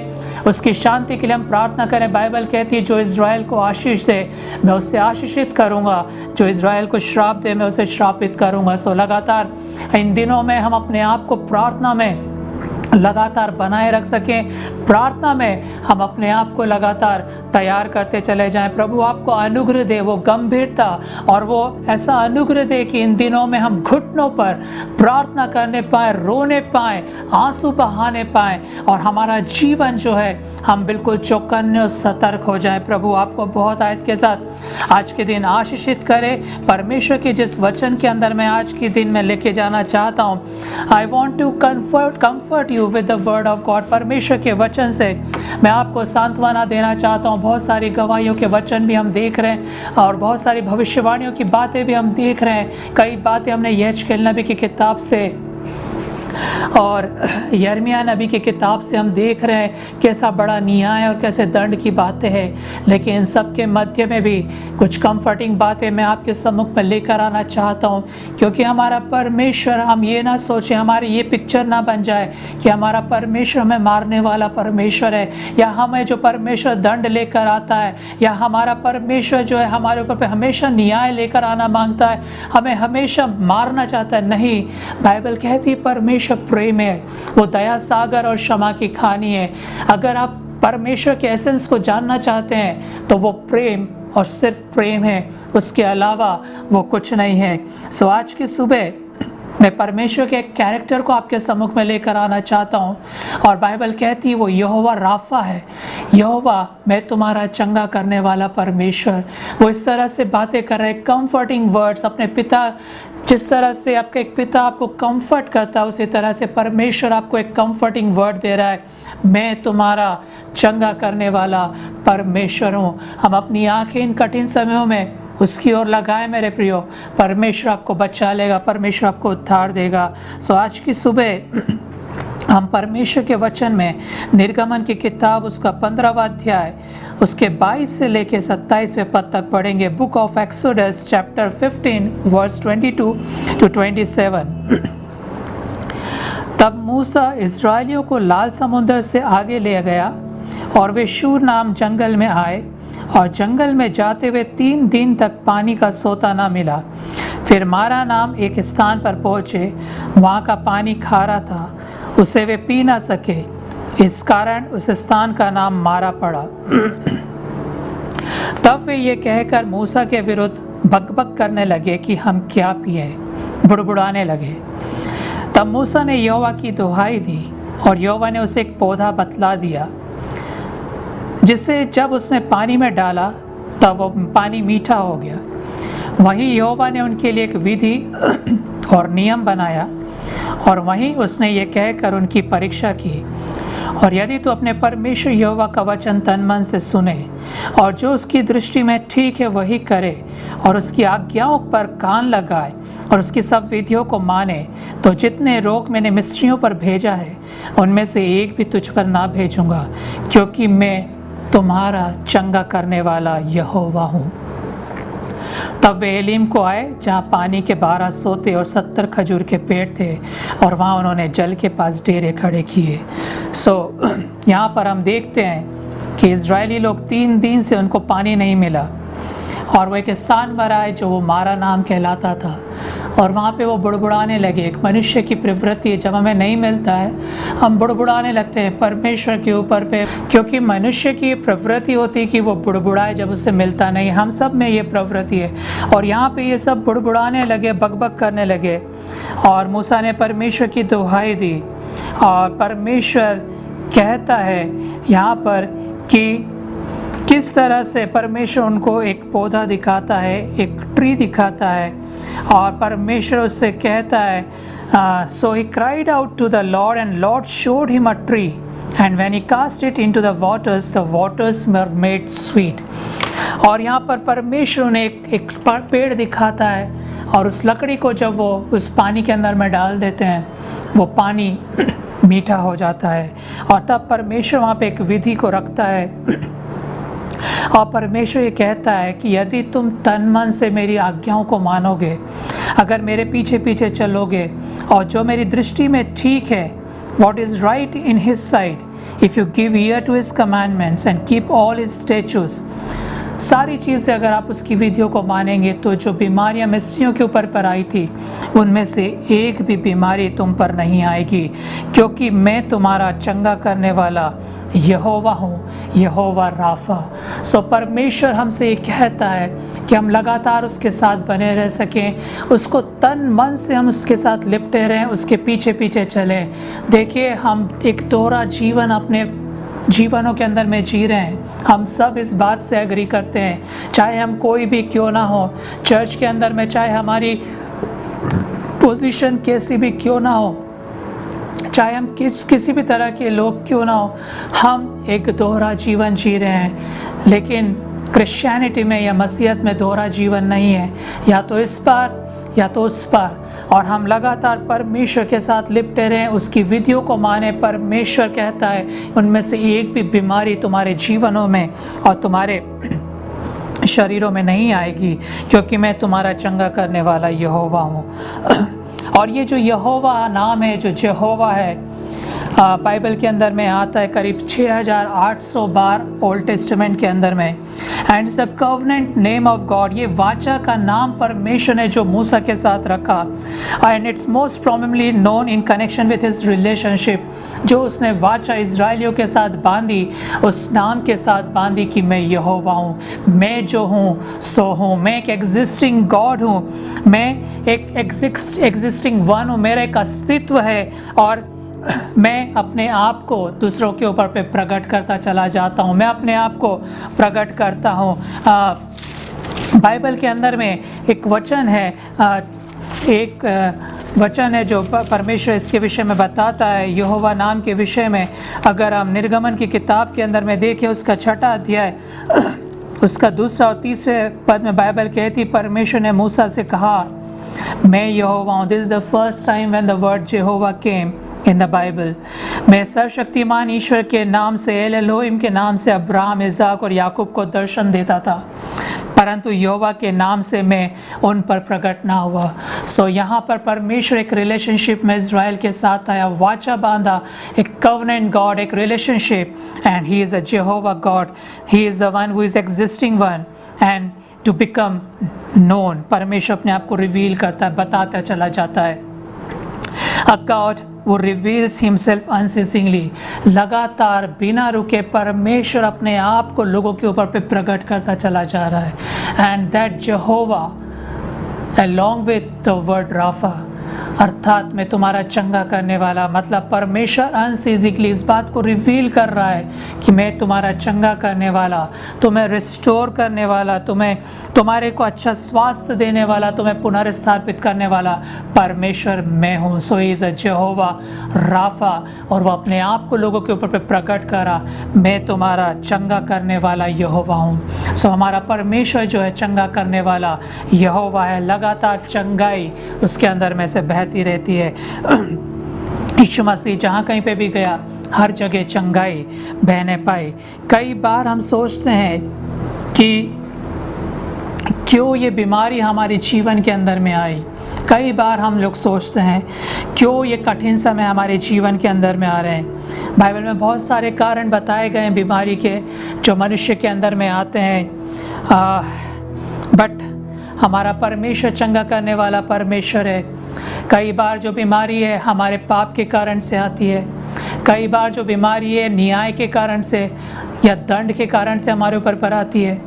उसकी शांति के लिए हम प्रार्थना करें। बाइबल कहती है जो इज़राइल को आशीष दे मैं उससे आशीषित करूंगा, जो इज़राइल को श्राप दे मैं उसे श्रापित करूंगा। सो लगातार इन दिनों में हम अपने आप को प्रार्थना में लगातार बनाए रख सकें, प्रार्थना में हम अपने आप को लगातार तैयार करते चले जाएं। प्रभु आपको अनुग्रह दे, वो गंभीरता और वो ऐसा अनुग्रह दे कि इन दिनों में हम घुटनों पर प्रार्थना करने पाए, रोने पाए, आंसू बहाने पाए, और हमारा जीवन जो है हम बिल्कुल चौकन्ने और सतर्क हो जाएं। प्रभु आपको बहुत आयत के साथ आज के दिन आशीषित करे। परमेश्वर के जिस वचन के अंदर मैं आज के दिन में लेके जाना चाहता हूँ, I want to comfort you with the word of God. परमेश्वर के वचन से मैं आपको सांत्वना देना चाहता हूँ। बहुत सारी गवाहियों के वचन भी हम देख रहे हैं, और बहुत सारी भविष्यवाणियों की बातें भी हम देख रहे हैं। कई बातें हमने यहेजकेल नबी की किताब से और यिर्मयाह नबी की किताब से हम देख रहे हैं कैसा बड़ा न्याय और कैसे दंड की बातें हैं। लेकिन इन सब के मध्य में भी कुछ कंफर्टिंग बातें मैं आपके सम्मुख में लेकर आना चाहता हूँ, क्योंकि हमारा परमेश्वर, हम ये ना सोचें, हमारी ये पिक्चर ना बन जाए कि हमारा परमेश्वर हमें मारने वाला परमेश्वर है, या हमें जो परमेश्वर दंड लेकर आता है, या हमारा परमेश्वर जो है हमारे ऊपर हमेशा न्याय लेकर आना मांगता है, हमें हमेशा मारना चाहता है। नहीं, बाइबल कहती है परमेश्वर प्रेम है, वो दया सागर और क्षमा की खानी है। अगर आप परमेश्वर के एसेंस को जानना चाहते हैं तो वो प्रेम और सिर्फ प्रेम है, उसके अलावा वो कुछ नहीं है। सो आज की सुबह मैं परमेश्वर के एक कैरेक्टर को आपके सम्मुख में लेकर आना चाहता हूँ, और बाइबल कहती है वो यहोवा राफा है। यहोवा, मैं तुम्हारा चंगा करने वाला परमेश्वर। वो इस तरह से बातें कर रहे हैं, कंफर्टिंग वर्ड्स। अपने पिता, जिस तरह से आपका एक पिता आपको कंफर्ट करता है, उसी तरह से परमेश्वर आपको एक कंफर्टिंग वर्ड दे रहा है, मैं तुम्हारा चंगा करने वाला परमेश्वर हूँ। हम अपनी आंखें इन कठिन समयों में उसकी ओर लगाएं मेरे प्रियो, परमेश्वर आपको बचा लेगा, परमेश्वर आपको उद्धार देगा। सो आज की सुबह हम परमेश्वर के वचन में निर्गमन की किताब उसका 15वां अध्याय उसके 22 से लेके 27वें पद तक पढ़ेंगे। Book of Exodus chapter 15 verse 22 to 27। तब मूसा इस्राएलियों को लाल समुद्र से आगे ले गया, और वे शूर नाम जंगल में आए, और जंगल में जाते हुए 3 दिन तक पानी का सोता न मिला। फिर मारा नाम एक स्थान पर पहुँचे, वहाँ का पानी खारा था, उसे वे पी ना सके, इस कारण उस स्थान का नाम मारा पड़ा। तब वे ये कहकर मूसा के विरुद्ध बकबक करने लगे कि हम क्या पिए, बुड़बुड़ाने लगे। तब मूसा ने यहोवा की दुहाई दी, और यहोवा ने उसे एक पौधा बतला दिया, जिसे जब उसने पानी में डाला तब वो पानी मीठा हो गया। वहीं यहोवा ने उनके लिए एक विधि और नियम बनाया, और वहीं उसने ये कहकर उनकी परीक्षा की, और यदि तू अपने परमेश्वर यहोवा का वचन तन मन से सुने और जो उसकी दृष्टि में ठीक है वही करे और उसकी आज्ञाओं पर कान लगाए और उसकी सब विधियों को माने, तो जितने रोग मैंने मिस्रियों पर भेजा है उनमें से एक भी तुझ पर ना भेजूंगा, क्योंकि मैं तुम्हारा चंगा करने वाला यहोवा हूँ। तब वे एलीम को आए जहाँ पानी के 12 सोते और 70 खजूर के पेड़ थे और वहाँ उन्होंने जल के पास डेरे खड़े किए। यहाँ पर हम देखते हैं कि इजरायली लोग 3 दिन से उनको पानी नहीं मिला और वो एक स्थान पर आए जो वो मारा नाम कहलाता था और वहाँ पे वो बुड़बुड़ाने लगे। एक मनुष्य की प्रवृत्ति है, जब हमें नहीं मिलता है हम बुड़बुड़ाने लगते हैं परमेश्वर के ऊपर पे, क्योंकि मनुष्य की प्रवृत्ति होती है कि वो बुड़बुड़ाए जब उसे मिलता नहीं। हम सब में ये प्रवृत्ति है और यहाँ पे ये सब बुड़बुड़ाने लगे, बकबक करने लगे और मूसा ने परमेश्वर की दुहाई दी और परमेश्वर कहता है यहाँ पर कि किस तरह से परमेश्वर उनको एक पौधा दिखाता है, एक ट्री दिखाता है और परमेश्वर उससे कहता है so he cried out to the Lord and Lord showed him a tree and when he cast it into the waters were made sweet. और यहाँ पर परमेश्वर ने एक पेड़ दिखाता है और उस लकड़ी को जब वो उस पानी के अंदर में डाल देते हैं वो पानी मीठा हो जाता है और तब परमेश्वर वहाँ पे एक विधि को रखता है और परमेश्वर ये कहता है कि यदि तुम तन मन से मेरी आज्ञाओं को मानोगे, अगर मेरे पीछे पीछे चलोगे और जो मेरी दृष्टि में ठीक है, what is right in his sight, if you give ear to his commandments and keep all his statutes, सारी चीज़ें अगर आप उसकी विधियों को मानेंगे तो जो बीमारियां मिस्रियों के ऊपर पर आई थी उनमें से एक भी बीमारी तुम पर नहीं आएगी, क्योंकि मैं तुम्हारा चंगा करने वाला यहोवा हूँ, यहोवा राफा। सो परमेश्वर हमसे ये कहता है कि हम लगातार उसके साथ बने रह सकें, उसको तन मन से हम उसके साथ लिपटे रहें, उसके पीछे पीछे चलें। देखिए हम एक दोहरा जीवन अपने जीवनों के अंदर में जी रहे हैं, हम सब इस बात से एग्री करते हैं, चाहे हम कोई भी क्यों ना हो चर्च के अंदर में, चाहे हमारी पोजीशन कैसी भी क्यों ना हो, चाहे हम किसी भी तरह के लोग क्यों ना हो, हम एक दोहरा जीवन जी रहे हैं। लेकिन क्रिश्चियनिटी में या मसीहत में दोहरा जीवन नहीं है, या तो इस पार या तो उस पार, और हम लगातार परमेश्वर के साथ लिपटे रहें, उसकी विधियों को माने। परमेश्वर कहता है उनमें से एक भी बीमारी तुम्हारे जीवनों में और तुम्हारे शरीरों में नहीं आएगी, क्योंकि मैं तुम्हारा चंगा करने वाला यहोवा हूँ। और ये जो यहोवा नाम है, जो यहोवा है, बाइबल के अंदर में आता है करीब 6800 बार ओल्ड टेस्टामेंट के अंदर में। And it's the covenant name of God, ये वाचा का नाम परमेश्वर ने जो मूसा के साथ रखा, and it's most probably known in connection with his relationship, जो उसने वाचा इजराइलियों के साथ बांधी, उस नाम के साथ बांधी कि मैं यहोवा हूँ, मैं जो हूँ सो हूँ, मैं एक एग्जिस्टिंग गॉड हूँ, मैं एक एग्जिस्टिंग वन हूँ, मेरा एक अस्तित्व है और मैं अपने आप को दूसरों के ऊपर पे प्रकट करता चला जाता हूँ, मैं अपने आप को प्रकट करता हूँ। बाइबल के अंदर में एक वचन है, वचन है जो परमेश्वर इसके विषय में बताता है, यहोवा नाम के विषय में। अगर हम निर्गमन की किताब के अंदर में देखें उसका 6वां अध्याय उसका 2 और 3 पद में बाइबल कहती, परमेश्वर ने मूसा से कहा मैं यहोवा हूँ। This is the first time when the word जेहोवा came in the Bible. मैं सर्वशक्तिमान ईश्वर के नाम से, एल एलोहिम के नाम से अब्राहम, इसाक और याकूब को दर्शन देता था, परंतु यहोवा के नाम से मैं उन पर प्रकट ना हुआ। सो यहाँ पर परमेश्वर एक रिलेशनशिप में इज़राइल के साथ आया, वाचा बांधा, एक कवनेंट गॉड, एक relationship, and he is a Jehovah God, he is the one who is existing one and to become known. परमेश्वर अपने आप को रिवील करता है, बताता चला जाता है। अ गॉड वो रिवील्स हिमसेल्फ अनसीसिंगली, लगातार बिना रुके परमेश्वर अपने आप को लोगों के ऊपर पे प्रकट करता चला जा रहा है। And that Jehovah along with the word Rapha, अर्थात मैं तुम्हारा चंगा करने वाला, मतलब परमेश्वर अनफिजिकली इस बात को रिवील कर रहा है कि मैं तुम्हारा चंगा करने वाला, तुम्हें रिस्टोर करने वाला, तुम्हारे को अच्छा स्वास्थ्य देने वाला, तुम्हें पुनर्स्थापित करने वाला परमेश्वर मैं हूँ। So is a Jehovah Rafa, और वो अपने आप को लोगों के ऊपर पे प्रकट करा, मैं तुम्हारा चंगा करने वाला यहोवा हूँ। सो हमारा परमेश्वर जो है चंगा करने वाला यहोवा है। लगातार चंगाई उसके अंदर में से बहती रहती है। यीशु मसीह जहाँ कहीं पे भी गया हर जगह चंगाई बहने पाई। कई बार हम सोचते हैं कि क्यों ये बीमारी हमारे जीवन के अंदर में आई। कई बार हम लोग सोचते हैं क्यों ये कठिन समय हमारे जीवन के अंदर में आ रहे हैं। बाइबल में बहुत सारे कारण बताए गए हैं बीमारी के जो मनुष्य के अंदर में आते हैं, बट हमारा परमेश्वर चंगा करने वाला परमेश्वर है। कई बार जो बीमारी है हमारे पाप के कारण से आती है, कई बार जो बीमारी है न्याय के कारण से या दंड के कारण से हमारे ऊपर पर आती है।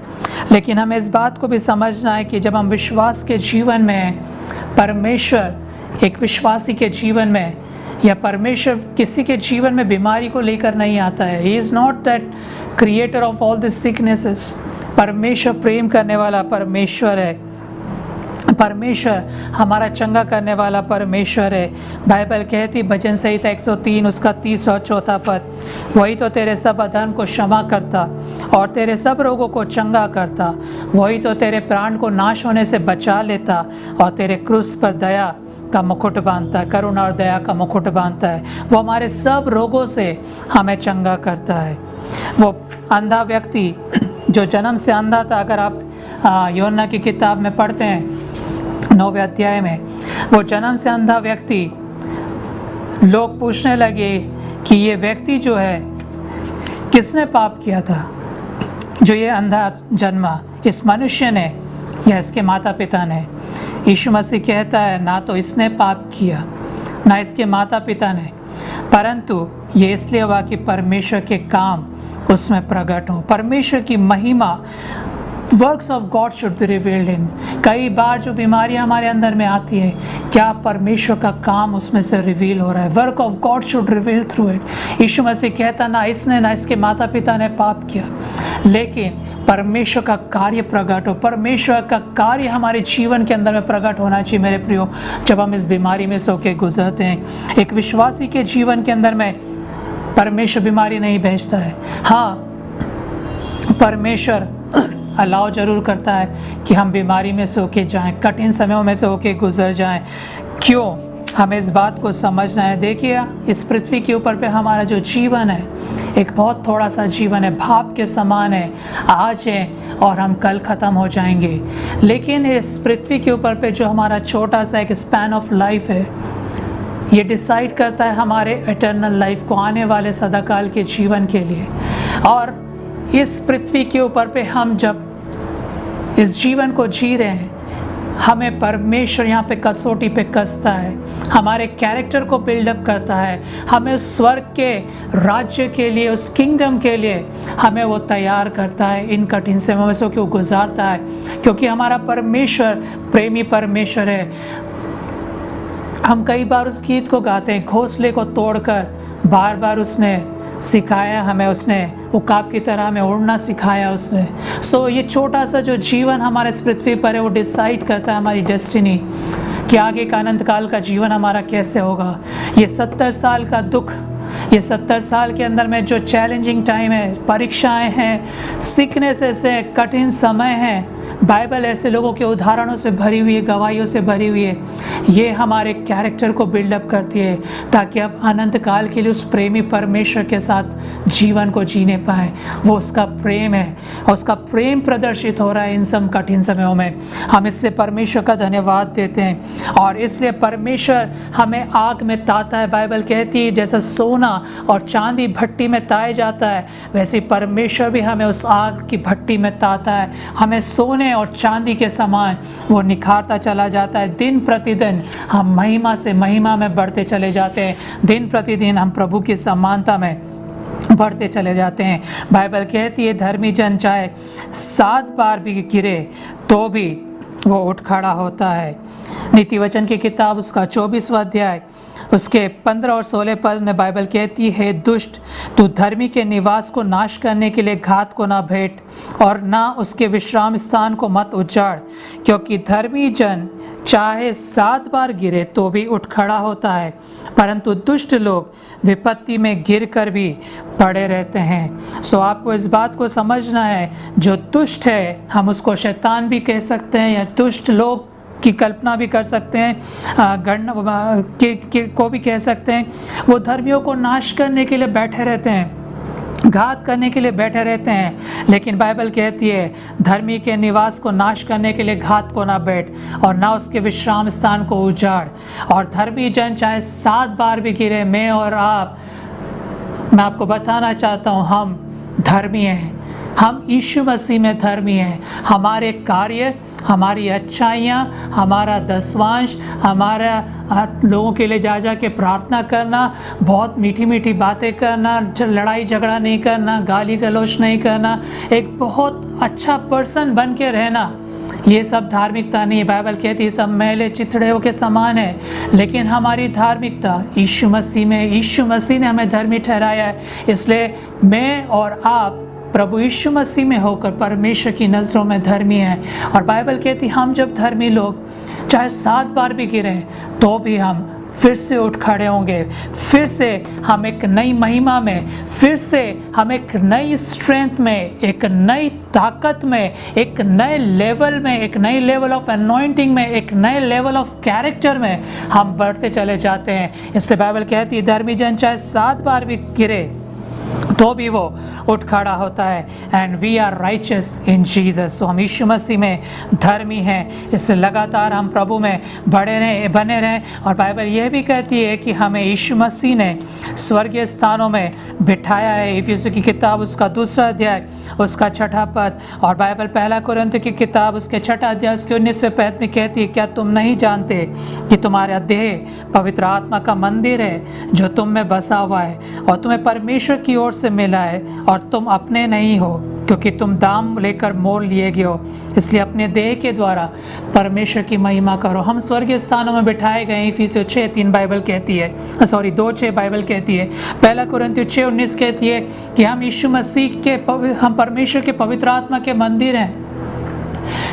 लेकिन हमें इस बात को भी समझना है कि जब हम विश्वास के जीवन में हैं, परमेश्वर एक विश्वासी के जीवन में या परमेश्वर किसी के जीवन में बीमारी को लेकर नहीं आता है। He is not that creator of all this sicknesses. परमेश्वर प्रेम करने वाला परमेश्वर है। परमेश्वर हमारा चंगा करने वाला परमेश्वर है। बाइबल कहती भजन संहिता 103 उसका 30 और 4 पद, वही तो तेरे सब अधर्म को क्षमा करता और तेरे सब रोगों को चंगा करता, वही तो तेरे प्राण को नाश होने से बचा लेता और तेरे क्रूस पर दया का मुकुट बांधता है, करुणा और दया का मुकुट बांधता है। वो हमारे सब रोगों से हमें चंगा करता है। वो अंधा व्यक्ति जो जन्म से अंधा था, अगर आप यूहन्ना की किताब में पढ़ते हैं 9वें अध्याय में, वो जन्म से अंधा व्यक्ति, लोग पूछने लगे कि ये व्यक्ति जो है किसने पाप किया था जो ये अंधा जन्मा, इस मनुष्य ने या इसके माता पिता ने। यीशु मसीह कहता है ना तो इसने पाप किया ना इसके माता पिता ने, परंतु ये इसलिए हुआ कि परमेश्वर के काम उसमें प्रकट हो, परमेश्वर की महिमा, works of God should be revealed in. कई बार जो बीमारियां हमारे अंदर में आती है, क्या परमेश्वर का काम उसमें से रिवील हो रहा है। Work of God should reveal through it. Yeshu Masih कहता ना इसने ना इसके माता पिता ने पाप किया, लेकिन परमेश्वर का कार्य प्रकट हो। परमेश्वर का कार्य हमारे जीवन के अंदर में प्रकट होना चाहिए मेरे प्रियो, जब हम इस बीमारी में से होकर गुजरते हैं। एक विश्वासी के जीवन के अंदर में परमेश्वर बीमारी नहीं भेजता है। हाँ, परमेश्वर अलाउ जरूर करता है कि हम बीमारी में से होके जाएं, कठिन समयों में से होके गुजर जाएं। क्यों? हमें इस बात को समझना है। देखिए, इस पृथ्वी के ऊपर पे हमारा जो जीवन है एक बहुत थोड़ा सा जीवन है, भाप के समान है। आज है और हम कल ख़त्म हो जाएंगे। लेकिन इस पृथ्वी के ऊपर पे जो हमारा छोटा सा एक स्पैन ऑफ लाइफ है, ये डिसाइड करता है हमारे इटर्नल लाइफ को, आने वाले सदाकाल के जीवन के लिए। और इस पृथ्वी के ऊपर पे हम जब इस जीवन को जी रहे हैं, हमें परमेश्वर यहाँ पे कसौटी पे कसता है, हमारे कैरेक्टर को बिल्डअप करता है, हमें स्वर्ग के राज्य के लिए, उस किंगडम के लिए हमें वो तैयार करता है। इन कठिन समयों से क्यों गुजारता है? क्योंकि हमारा परमेश्वर प्रेमी परमेश्वर है। हम कई बार उस गीत को गाते हैं, घोंसले को तोड़कर बार बार उसने सिखाया हमें, उसने उकाब की तरह हमें उड़ना सिखाया उसने। सो ये छोटा सा जो जीवन हमारे इस पृथ्वी पर है, वो डिसाइड करता है हमारी डेस्टिनी कि आगे का अनंत काल का जीवन हमारा कैसे होगा। ये 70 साल का दुख, ये 70 साल के अंदर में जो चैलेंजिंग टाइम है, परीक्षाएं हैं, सिकनेसेस है, कठिन समय है, बाइबल ऐसे लोगों के उदाहरणों से भरी हुई है, गवाहियों से भरी हुई है। ये हमारे कैरेक्टर को बिल्डअप करती है ताकि आप अनंत काल के लिए उस प्रेमी परमेश्वर के साथ जीवन को जीने पाएँ। वो उसका प्रेम है और उसका प्रेम प्रदर्शित हो रहा है इन सब कठिन समयों में। हम इसलिए परमेश्वर का धन्यवाद देते हैं और इसलिए परमेश्वर हमें आग में ताता है। बाइबल कहती है जैसा सोना और चांदी भट्टी में ताया जाता है, वैसे परमेश्वर भी हमें उस आग की भट्टी में ताता है। हमें सोने और चांदी के समान वो निखारता चला जाता है। दिन प्रतिदिन हम महिमा से महिमा में बढ़ते चले जाते हैं। दिन प्रतिदिन हम प्रभु की समानता में बढ़ते चले जाते हैं। बाइबल कहती है धर्मी जन चाहे 7 बार भी गिरे तो भी वो उठ खड़ा होता है। नीति वचन की किताब उसका 24वां अध्याय उसके 15 और 16 पद में बाइबल कहती है, दुष्ट, तू धर्मी के निवास को नाश करने के लिए घात को ना भेंट और ना उसके विश्राम स्थान को मत उजाड़, क्योंकि धर्मी जन चाहे 7 बार गिरे तो भी उठ खड़ा होता है, परंतु दुष्ट लोग विपत्ति में गिर कर भी पड़े रहते हैं। सो आपको इस बात को समझना है, जो दुष्ट है हम उसको शैतान भी कह सकते हैं या दुष्ट लोग की कल्पना भी कर सकते हैं, को भी कह सकते हैं। वो धर्मियों को नाश करने के लिए बैठे रहते हैं, घात करने के लिए बैठे रहते हैं, लेकिन बाइबल कहती है धर्मी के निवास को नाश करने के लिए घात को ना बैठ और ना उसके विश्राम स्थान को उजाड़। और धर्मी जन चाहे 7 बार भी गिरे, मैं और आप, मैं आपको बताना चाहता हूँ हम धर्मी हैं, हम यीशु मसीह में धर्मी हैं। हमारे कार्य, हमारी अच्छाइयाँ, हमारा दसवांश, हमारा लोगों के लिए जा के प्रार्थना करना, बहुत मीठी मीठी बातें करना, लड़ाई झगड़ा नहीं करना, गाली गलौज नहीं करना, एक बहुत अच्छा पर्सन बन के रहना, ये सब धार्मिकता नहीं है। बाइबल कहती है सब मैले चिथड़ेयों के समान है, लेकिन हमारी धार्मिकता यीशु मसीह में, यीशु मसीह ने हमें धर्मी ठहराया है। इसलिए मैं और आप प्रभु यीशु मसीह में होकर परमेश्वर की नज़रों में धर्मी हैं। और बाइबल कहती हम जब धर्मी लोग चाहे 7 बार भी गिरे तो भी हम फिर से उठ खड़े होंगे, फिर से हम एक नई महिमा में, फिर से हम एक नई स्ट्रेंथ में, एक नई ताकत में, एक नए लेवल में, एक नई लेवल ऑफ अनॉइंटिंग में, एक नए लेवल ऑफ कैरेक्टर में हम बढ़ते चले जाते हैं। इसलिए बाइबल कहती है धर्मी जन चाहे 7 बार भी गिरे तो भी वो उठ खड़ा होता है। And we are righteous in Jesus. तो हम यीशु मसीह में धर्मी हैं, इसलिए लगातार हम प्रभु में बने रहें। और बाइबल यह भी कहती है कि हमें यीशु मसीह ने स्वर्गीय स्थानों में बिठाया है। इफिसियों की किताब उसका 2वां अध्याय उसका 6वां पद, और बाइबल 1 कुरिन्थियों की किताब उसके 6वां अध्याय उसके 19वें पद में कहती है, क्या तुम नहीं जानते कि तुम्हारा देह पवित्र आत्मा का मंदिर है जो तुम में बसा हुआ है और तुम्हें परमेश्वर की ओर से मिला है और तुम अपने नहीं हो, क्योंकि तुम दाम लेकर मोल लिए गए हो। इसलिए अपने देह के द्वारा परमेश्वर की महिमा करो। हम स्वर्गीय स्थानों में बिठाए गए। इफिसियों 6:3 बाइबल कहती है, 2:6 बाइबल कहती है। 1 कुरिन्थियों 6:19 कहती है कि हम यीशु मसीह के, हम परमेश्वर के पवित्र आत्मा के मंदिर हैं।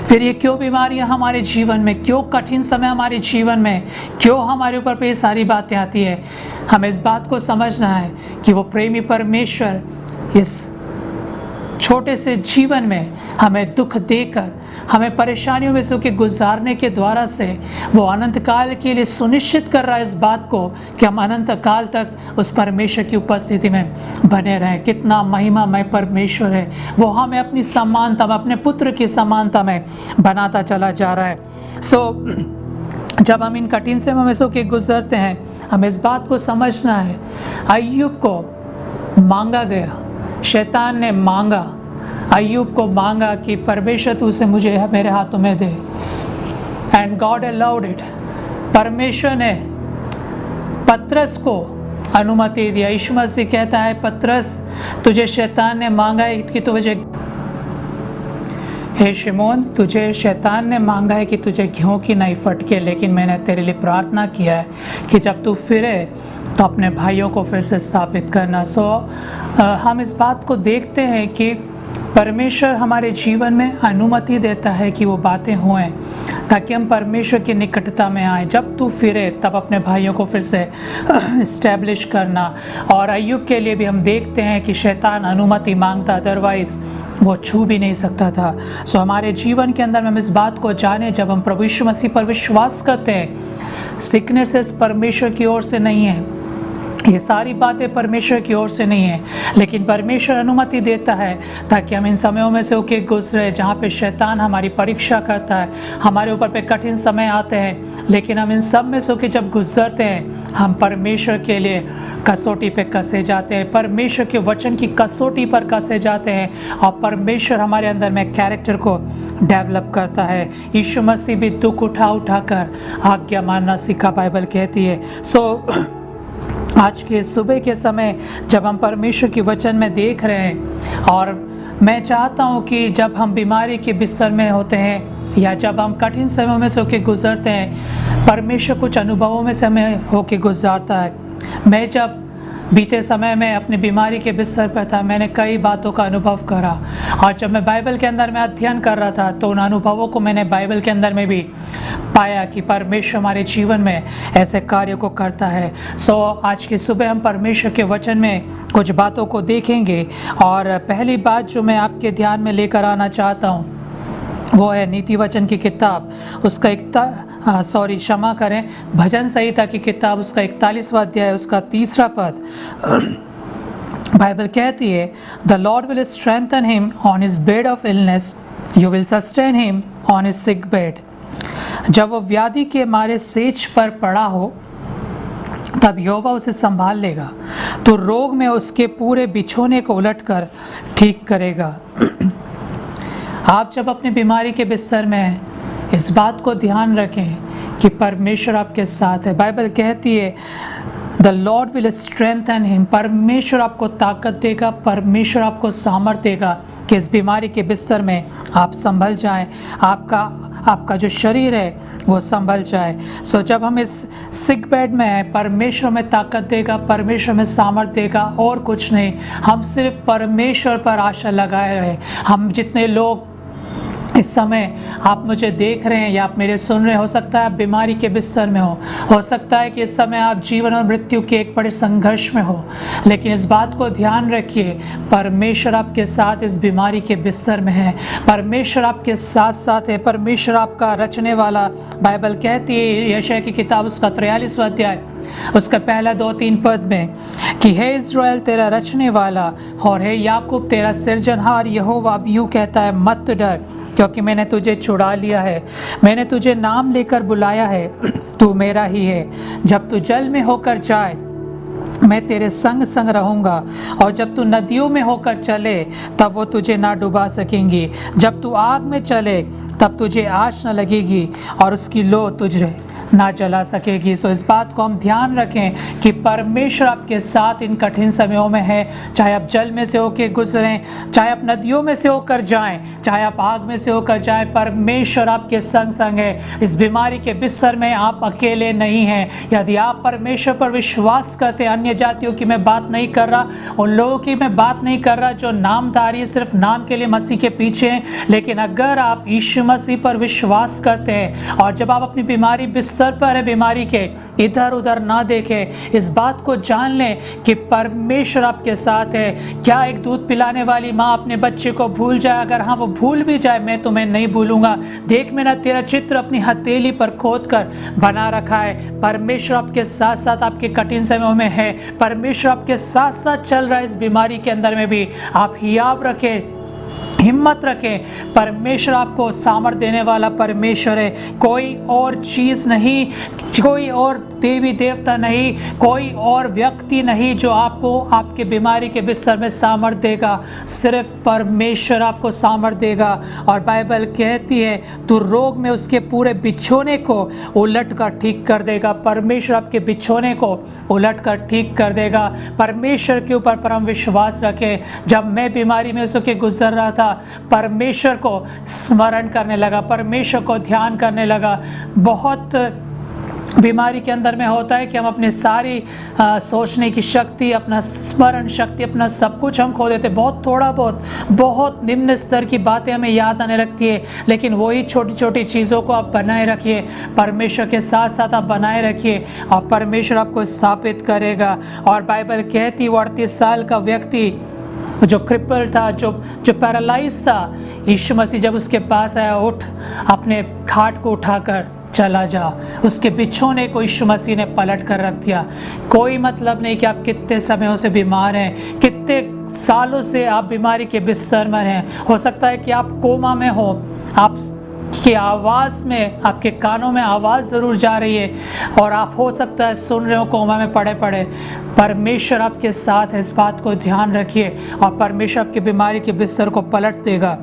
फिर ये क्यों बीमारियां हमारे जीवन में, क्यों कठिन समय हमारे जीवन में, क्यों हमारे ऊपर पे ये सारी बातें आती है? हमें इस बात को समझना है कि वो प्रेमी परमेश्वर इस छोटे से जीवन में हमें दुख देकर, हमें परेशानियों में से गुजारने के द्वारा से वो अनंत काल के लिए सुनिश्चित कर रहा है इस बात को कि हम अनंत काल तक उस परमेश्वर की उपस्थिति में बने रहें। कितना महिमामय परमेश्वर है, वो हमें अपनी समानता में, अपने पुत्र की समानता में बनाता चला जा रहा है। जब हम इन कठिन समय में से गुजरते हैं, हमें इस बात को समझना है, अय्यूब को मांगा गया, शैतान ने मांगा, अय्यूब को मांगा कि परमेश्वर तू उसे मुझे मेरे हाथों में दे, एंड गॉड अलाउड इट। परमेश्वर ने पतरस को अनुमति दिया। यीशु मसीह कहता है, पतरस तुझे शैतान ने मांगा है कि तुझे, हे शिमोन तुझे शैतान ने मांगा है कि तुझे गेहूं की नहीं फटके, लेकिन मैंने तेरे लिए प्रार्थना किया है कि जब तू फिरे तो अपने भाइयों को फिर से स्थापित करना। हम इस बात को देखते हैं कि परमेश्वर हमारे जीवन में अनुमति देता है कि वो बातें होएं ताकि हम परमेश्वर की निकटता में आए। जब तू फिरे तब अपने भाइयों को फिर से इस्टेब्लिश करना। और अय्यूब के लिए भी हम देखते हैं कि शैतान अनुमति मांगता, अदरवाइज वो छू भी नहीं सकता था। हमारे जीवन के अंदर हम इस बात को जाने, जब हम प्रभु यीशु मसीह पर विश्वास करते हैं, सिकनेसेस परमेश्वर की ओर से नहीं है, ये सारी बातें परमेश्वर की ओर से नहीं है, लेकिन परमेश्वर अनुमति देता है ताकि हम इन समयों में से होके गुजरे जहाँ पे शैतान हमारी परीक्षा करता है, हमारे ऊपर पे कठिन समय आते हैं, लेकिन हम इन सब में से होके जब गुजरते हैं, हम परमेश्वर के लिए कसौटी पे कसे जाते हैं, परमेश्वर के वचन की कसौटी पर कसे जाते हैं, और परमेश्वर हमारे अंदर में कैरेक्टर को डेवलप करता है। यीशु मसीह भी दुख उठा कर आज्ञा मानना सीखा, बाइबल कहती है। आज के सुबह के समय जब हम परमेश्वर की वचन में देख रहे हैं, और मैं चाहता हूं कि जब हम बीमारी के बिस्तर में होते हैं या जब हम कठिन समयों में से होके गुजरते हैं, परमेश्वर कुछ अनुभवों में से हमें होके गुजारता है। मैं जब बीते समय में अपनी बीमारी के बिस्तर पर था, मैंने कई बातों का अनुभव करा, और जब मैं बाइबल के अंदर में अध्ययन कर रहा था तो उन अनुभवों को मैंने बाइबल के अंदर में भी पाया कि परमेश्वर हमारे जीवन में ऐसे कार्य को करता है। आज की सुबह हम परमेश्वर के वचन में कुछ बातों को देखेंगे, और पहली बात जो मैं आपके ध्यान में लेकर आना चाहता हूँ वो है नीति वचन की किताब, उसका क्षमा करें, भजन संहिता की किताब, उसका 41वां अध्याय, उसका 3रा पद। बाइबल कहती है, the Lord will strengthen him on his bed of illness, you will sustain him on his sick bed. जब वो व्याधि के मारे सेज पर पड़ा हो तब यहोवा उसे संभाल लेगा, तो रोग में उसके पूरे बिछोने को उलटकर ठीक करेगा। आप जब अपनी बीमारी के बिस्तर में हैं, इस बात को ध्यान रखें कि परमेश्वर आपके साथ है। बाइबल कहती है, the Lord will strengthen him, परमेश्वर आपको ताकत देगा, परमेश्वर आपको सामर्थ देगा कि इस बीमारी के बिस्तर में आप संभल जाएं, आपका जो शरीर है वो संभल जाए। जब हम इस सिक बेड में हैं, परमेश्वर में ताकत देगा, परमेश्वर में सामर्थ देगा, और कुछ नहीं। हम सिर्फ परमेश्वर पर आशा लगाए रहे। हम जितने लोग इस समय आप मुझे देख रहे हैं या आप मेरे सुन रहे हैं, हो सकता है आप बीमारी के बिस्तर में हो सकता है कि इस समय आप जीवन और मृत्यु के एक बड़े संघर्ष में हो, लेकिन इस बात को ध्यान रखिए, परमेश्वर आपके साथ इस बीमारी के बिस्तर में है, परमेश्वर आपके साथ साथ है, परमेश्वर आपका रचने वाला। बाइबल कहती है यशायाह की किताब, उसका 43वां अध्याय, उसका पहला 2-3 पद में कि हे इस्राएल तेरा रचने वाला और हे याकूब तेरा सिरजनहार यहोवा यूँ कहता है, मत डर, क्योंकि मैंने तुझे छुड़ा लिया है, मैंने तुझे नाम लेकर बुलाया है, तू मेरा ही है। जब तू जल में होकर जाए मैं तेरे संग संग रहूँगा, और जब तू नदियों में होकर चले तब वो तुझे ना डुबा सकेंगी। जब तू आग में चले तब तुझे आँच न लगेगी, और उसकी लो तुझे ना जला सकेगी। इस बात को हम ध्यान रखें कि परमेश्वर आपके साथ इन कठिन समयों में है। चाहे आप जल में से होकर गुजरें, चाहे आप नदियों में से होकर जाएं, चाहे आप आग में से होकर जाएं, परमेश्वर आपके संग संग है। इस बीमारी के बिस्तर में आप अकेले नहीं हैं। यदि आप परमेश्वर पर विश्वास करते हैं, अन्य जातियों की मैं बात नहीं कर रहा, उन लोगों की मैं बात नहीं कर रहा जो नामधारी सिर्फ नाम के लिए मसीह के पीछे हैं, लेकिन अगर आप यीशु मसीह पर विश्वास करते हैं और जब आप अपनी बीमारी बिस्तर पर है, बीमारी के इधर उधर ना देखें, इस बात को जान लें कि परमेश्वर आपके साथ है। क्या एक दूध पिलाने वाली माँ अपने बच्चे को भूल जाए? अगर हाँ वो भूल भी जाए, मैं तुम्हें नहीं भूलूंगा, देख मैंने तेरा चित्र अपनी हथेली पर खोद कर बना रखा है। परमेश्वर आपके साथ साथ आपके कठिन समयों में है, परमेश्वर आपके साथ साथ चल रहा है। इस बीमारी के अंदर में भी आप हियाव रखें, हिम्मत रखें, परमेश्वर आपको सामर्थ देने वाला परमेश्वर है। कोई और चीज़ नहीं, कोई और देवी देवता नहीं, कोई और व्यक्ति नहीं जो आपको आपके बीमारी के बिस्तर में सामर्थ देगा, सिर्फ परमेश्वर आपको सामर्थ देगा। और बाइबल कहती है तू रोग में उसके पूरे बिछोने को उलट कर ठीक कर देगा। परमेश्वर आपके बिछोने को उलट कर ठीक कर देगा। परमेश्वर के ऊपर परम विश्वास रखें। जब मैं बीमारी में उसके गुजर रहा था, परमेश्वर को स्मरण करने लगा, परमेश्वर को ध्यान करने लगा। बहुत बीमारी के अंदर में होता है कि हम अपनी सारी सोचने की शक्ति, अपना स्मरण शक्ति, अपना सब कुछ हम खो देते। बहुत निम्न स्तर की बातें हमें याद आने लगती है, लेकिन वही छोटी छोटी चीज़ों को आप बनाए रखिए, परमेश्वर के साथ साथ आप बनाए रखिए और परमेश्वर आपको स्थापित करेगा। और बाइबल कहती 38 साल का व्यक्ति जो क्रिपल था, जो पैरालाइज था, यीशु मसीह जब उसके पास आया, उठ अपने खाट को उठाकर चला जा, उसके बिछोने को यीशु मसीह ने पलट कर रख दिया। कोई मतलब नहीं कि आप कितने समयों से बीमार हैं, कितने सालों से आप बीमारी के बिस्तर में हैं। हो सकता है कि आप कोमा में हो, आपकी आवाज़ में, आपके कानों में आवाज़ ज़रूर जा रही है और आप हो सकता है सुन रहे हो कोमा में पड़े पड़े। परमेश्वर आपके साथ है, इस बात को ध्यान रखिए और परमेश्वर आपकी बीमारी के बिस्तर को पलट देगा।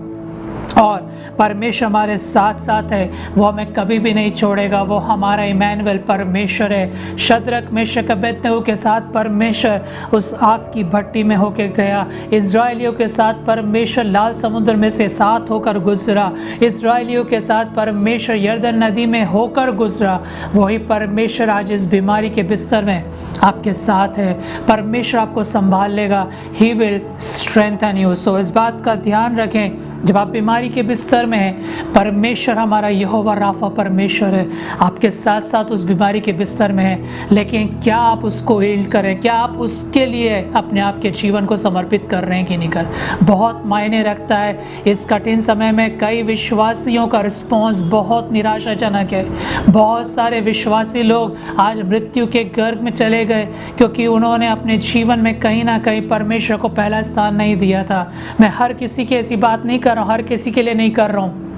और परमेश्वर हमारे साथ साथ है, वो हमें कभी भी नहीं छोड़ेगा। वो हमारा इमैनुअल परमेश्वर है। शद्रक मेशक अबेदनगो के साथ परमेश्वर उस आग की भट्टी में होके गया। इजराइलियों के साथ परमेश्वर लाल समुद्र में से साथ होकर गुजरा। इजराइलियों के साथ परमेश्वर यरदन नदी में होकर गुजरा। वही परमेश्वर आज इस बीमारी के बिस्तर में आपके साथ है। परमेश्वर आपको संभाल लेगा। He will strengthen you. So इस बात का ध्यान रखें, जब आप बीमारी के बिस्तर में हैं, परमेश्वर हमारा यहोवा राफा परमेश्वर है, आपके साथ साथ उस बीमारी के बिस्तर में है। लेकिन क्या आप उसको हील करें? क्या आप उसके लिए अपने आप के जीवन को समर्पित कर रहे हैं कि नहीं कर? बहुत मायने रखता है। इस कठिन समय में कई विश्वासियों का रिस्पॉन्स बहुत निराशाजनक है। बहुत सारे विश्वासी लोग आज मृत्यु के गर्भ में चले गए क्योंकि उन्होंने अपने जीवन में कहीं ना कहीं परमेश्वर को पहला स्थान नहीं दिया था। मैं हर किसी की ऐसी बात नहीं कर रहा हूँ, हर किसी के लिए नहीं कर रहा हूँ।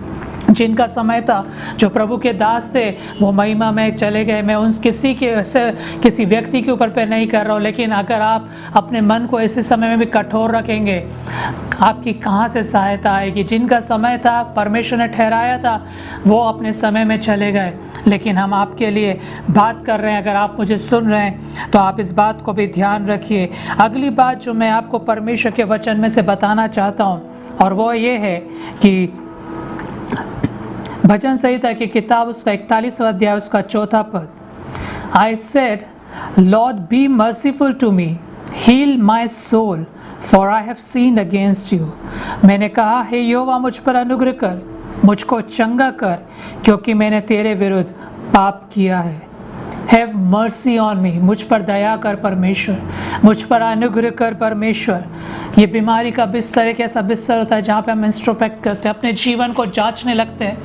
जिनका समय था, जो प्रभु के दास थे, वो महिमा में चले गए। मैं उन किसी व्यक्ति के ऊपर पे नहीं कर रहा हूँ। लेकिन अगर आप अपने मन को ऐसे समय में भी कठोर रखेंगे, आपकी कहाँ से सहायता आएगी? जिनका समय था, परमेश्वर ने ठहराया था, वो अपने समय में चले गए। लेकिन हम आपके लिए बात कर रहे हैं। अगर आप मुझे सुन रहे हैं तो आप इस बात को भी ध्यान रखिए। अगली बात जो मैं आपको परमेश्वर के वचन में से बताना चाहता हूँ, और वो ये है कि भजन संहिता की किताब उसका 41वां अध्याय उसका 4था पद, I said Lord be merciful to me, heal my soul, for I have sinned against you. मैंने कहा, हे यहोवा मुझ पर अनुग्रह कर, मुझको चंगा कर, क्योंकि मैंने तेरे विरुद्ध पाप किया है। हैव मर्सी ऑन मी, मुझ पर दया कर परमेश्वर, मुझ पर अनुग्रह कर परमेश्वर। ये बीमारी का बिस्तर एक ऐसा बिस्तर होता है जहाँ पे हम इंस्ट्रोस्पेक्ट करते हैं, अपने जीवन को जांचने लगते हैं,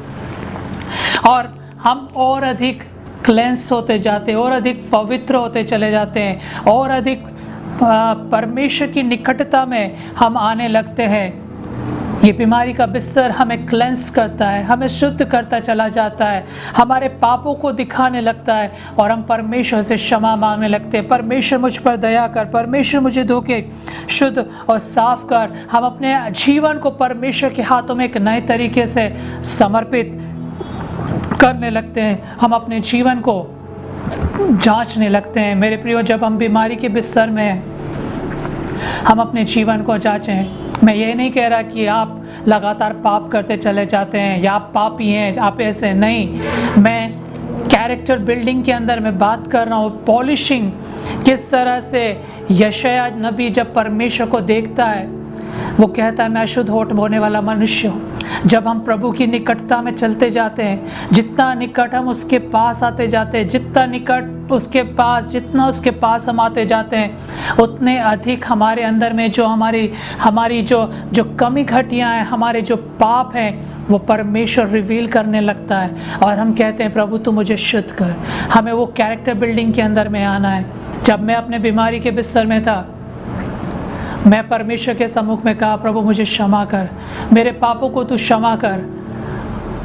और हम और अधिक क्लेंस होते जाते हैं, और अधिक पवित्र होते चले जाते हैं, और अधिक परमेश्वर की निकटता में हम आने लगते हैं। ये बीमारी का बिस्तर हमें क्लेंस करता है, हमें शुद्ध करता चला जाता है, हमारे पापों को दिखाने लगता है, और हम परमेश्वर से क्षमा मांगने लगते हैं। परमेश्वर मुझ पर दया कर, परमेश्वर मुझे धो के शुद्ध और साफ कर। हम अपने जीवन को परमेश्वर के हाथों में एक नए तरीके से समर्पित करने लगते हैं। हम अपने जीवन को जांचने लगते हैं। मेरे प्रियो, जब हम बीमारी के बिस्तर में हैं, हम अपने जीवन को जांचें। मैं ये नहीं कह रहा कि आप लगातार पाप करते चले जाते हैं या आप पापी हैं, आप ऐसे नहीं। मैं कैरेक्टर बिल्डिंग के अंदर मैं बात कर रहा हूँ, पॉलिशिंग। किस तरह से यशायाह नबी जब परमेश्वर को देखता है, वो कहता है मैं अशुद्ध होने वाला मनुष्य हूँ। जब हम प्रभु की निकटता में चलते जाते हैं, जितना निकट हम उसके पास आते जाते हैं, जितना निकट उसके पास, जितना उसके पास हम आते जाते हैं, उतने अधिक हमारे अंदर में जो हमारी जो कमी घटियाँ हैं, हमारे जो पाप हैं, वो परमेश्वर रिवील करने लगता है। और हम कहते हैं प्रभु तू मुझे शुद्ध कर। हमें वो कैरेक्टर बिल्डिंग के अंदर में आना है। जब मैं अपने बीमारी के बिस्तर में था, मैं परमेश्वर के सम्मुख में कहा प्रभु मुझे क्षमा कर, मेरे पापों को तू क्षमा कर।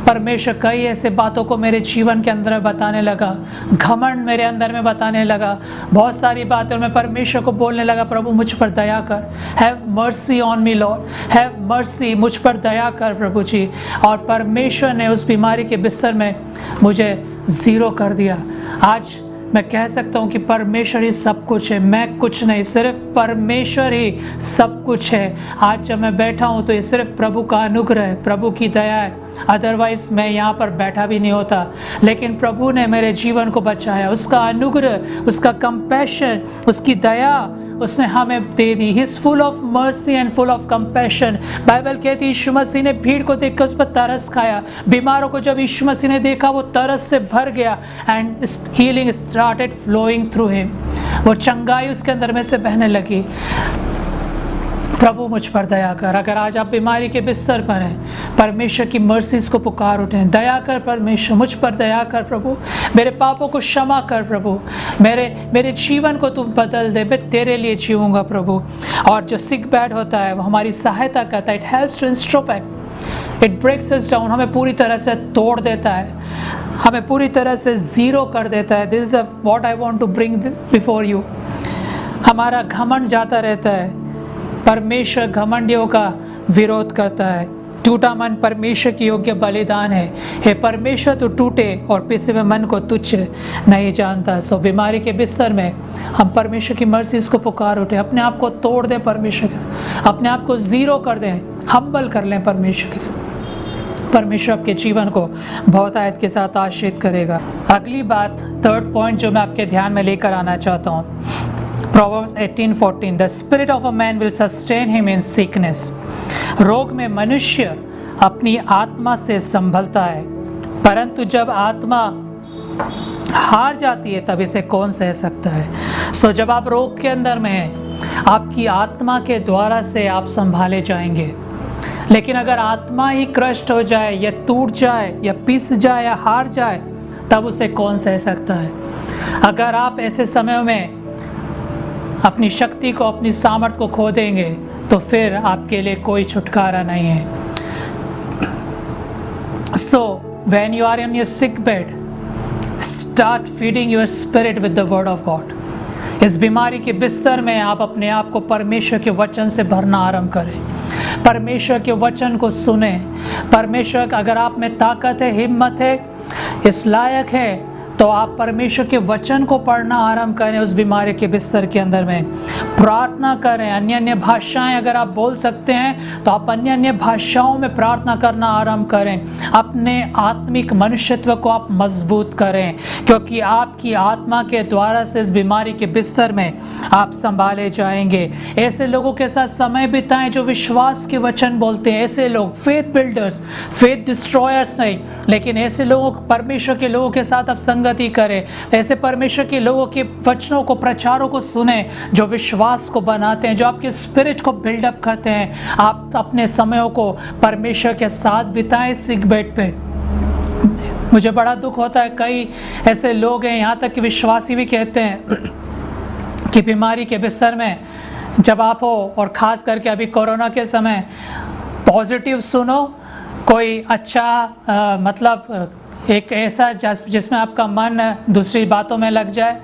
परमेश्वर कई ऐसे बातों को मेरे जीवन के अंदर बताने लगा, घमंड मेरे अंदर में बताने लगा, बहुत सारी बातें। और मैं परमेश्वर को बोलने लगा प्रभु मुझ पर दया कर, have mercy on me Lord, have mercy, मुझ पर दया कर प्रभु जी। और परमेश्वर ने उस बीमारी के बिस्तर में मुझे ज़ीरो कर दिया। आज मैं कह सकता हूँ कि परमेश्वर ही सब कुछ है, मैं कुछ नहीं, सिर्फ परमेश्वर ही सब कुछ है। आज जब मैं बैठा हूँ तो ये सिर्फ प्रभु का अनुग्रह है, प्रभु की दया है। अदरवाइज मैं यहाँ पर बैठा भी नहीं होता। लेकिन प्रभु ने मेरे जीवन को बचाया, उसका अनुग्रह, उसका कंपैशन, उसकी दया उसने हमें दे दी। He is full of mercy and full of compassion. Bible कहती है यीशु मसीह ने भीड़ को देखकर उस पर तरस खाया। बीमारों को जब यीशु मसीह ने देखा वो तरस से भर गया and healing started flowing through him. वो चंगाई उसके अंदर में से बहने लगी। प्रभु मुझ पर दया कर। अगर आज आप बीमारी के बिस्तर पर हैं, परमेश्वर की मर्सीज को पुकार उठें, दया कर परमेश्वर, मुझ पर दया कर प्रभु, मेरे पापों को क्षमा कर प्रभु, मेरे जीवन को तुम बदल दे, मैं तेरे लिए जीऊँगा प्रभु। और जो सिक बेड होता है वो हमारी सहायता करता है। It helps to introspect, it breaks us down, हमें पूरी तरह से तोड़ देता है, हमें पूरी तरह से ज़ीरो कर देता है। This is what I want to bring before you. हमारा घमंड जाता रहता है, परमेश्वर घमंडियों का विरोध करता है। टूटा मन परमेश्वर की योग्य बलिदान है। हे परमेश्वर, तू टूटे और पिसे हुए मन को तुच्छ नहीं जानता। सो बीमारी के बिस्तर में हम परमेश्वर की मर्जी को पुकार उठे, अपने आप को तोड़ दें परमेश्वर के, अपने आप को जीरो कर दें, हम्बल कर लें परमेश्वर के साथ। परमेश्वर आपके जीवन को बहुत आयत के साथ आशीर्वाद करेगा। अगली बात, थर्ड पॉइंट जो मैं आपके ध्यान में लेकर आना चाहता हूँ, Proverbs 18:14, The spirit of a man will sustain him in sickness. रोग में मनुष्य अपनी आत्मा से संभलता है, परंतु जब आत्मा हार जाती है तब इसे कौन सह सकता है। सो जब आप रोग के अंदर में हैं, आपकी आत्मा के द्वारा से आप संभाले जाएंगे, लेकिन अगर आत्मा ही क्रस्ट हो जाए या टूट जाए या पिस जाए या हार जाए, तब उसे कौन सह सकता है। अगर आप ऐसे समयों में अपनी शक्ति को, अपनी सामर्थ्य को खो देंगे, तो फिर आपके लिए कोई छुटकारा नहीं है। So when you are in your sick bed, start feeding your spirit with the word of God. इस बीमारी के बिस्तर में आप अपने आप को परमेश्वर के वचन से भरना आरंभ करें, परमेश्वर के वचन को सुने। परमेश्वर, अगर आप में ताकत है, हिम्मत है, इस लायक है, तो आप परमेश्वर के वचन को पढ़ना आरंभ करें। उस बीमारी के बिस्तर के अंदर में प्रार्थना करें। अन्य अन्य भाषाएं अगर आप बोल सकते हैं तो आप अन्य अन्य भाषाओं में प्रार्थना करना आरंभ करें। अपने आत्मिक मनुष्यत्व को आप मजबूत करें, क्योंकि आपकी आत्मा के द्वारा से इस बीमारी के बिस्तर में आप संभाले जाएंगे। ऐसे लोगों के साथ समय बिताएं जो विश्वास के वचन बोलते हैं। ऐसे लोग, फेथ बिल्डर्स, फेथ डिस्ट्रॉयर्स नहीं, लेकिन ऐसे लोगों, परमेश्वर के लोगों के साथ आप संगति करें। ऐसे परमेश्वर के लोगों के वचनों को, प्रचारों को सुने जो विश्वास को बनाते हैं, जो आपके स्पिरिट को बिल्डअप करते हैं। आप अपने समयों को परमेश्वर के साथ बिताएं सिक बेड पे। मुझे बड़ा दुख होता है, कई ऐसे लोग हैं, यहाँ तक कि विश्वासी भी कहते हैं कि बीमारी के बिस्तर में जब आप हो, और ख़ास करके अभी कोरोना के समय, पॉजिटिव सुनो, कोई अच्छा मतलब एक ऐसा जिसमें आपका मन दूसरी बातों में लग जाए,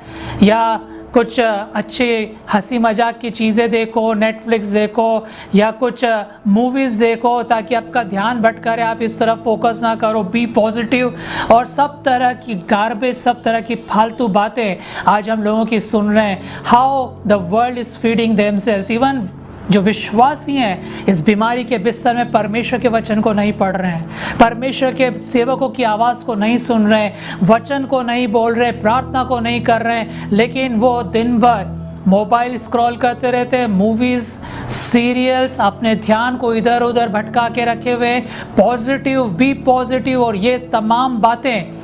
या कुछ अच्छी हंसी मजाक की चीज़ें देखो, नेटफ्लिक्स देखो या कुछ मूवीज़ देखो, ताकि आपका ध्यान भटकाए, आप इस तरफ फोकस ना करो। Be positive. और सब तरह की गार्बेज, सब तरह की फालतू बातें आज हम लोगों की सुन रहे हैं। How the world is feeding themselves. Even जो विश्वासी हैं इस बीमारी के बिस्तर में परमेश्वर के वचन को नहीं पढ़ रहे हैं, परमेश्वर के सेवकों की आवाज़ को नहीं सुन रहे, वचन को नहीं बोल रहे, प्रार्थना को नहीं कर रहे, लेकिन वो दिन भर मोबाइल स्क्रॉल करते रहते हैं, मूवीज़, सीरियल्स, अपने ध्यान को इधर उधर भटका के रखे हुए। पॉजिटिव, बी पॉजिटिव और ये तमाम बातें,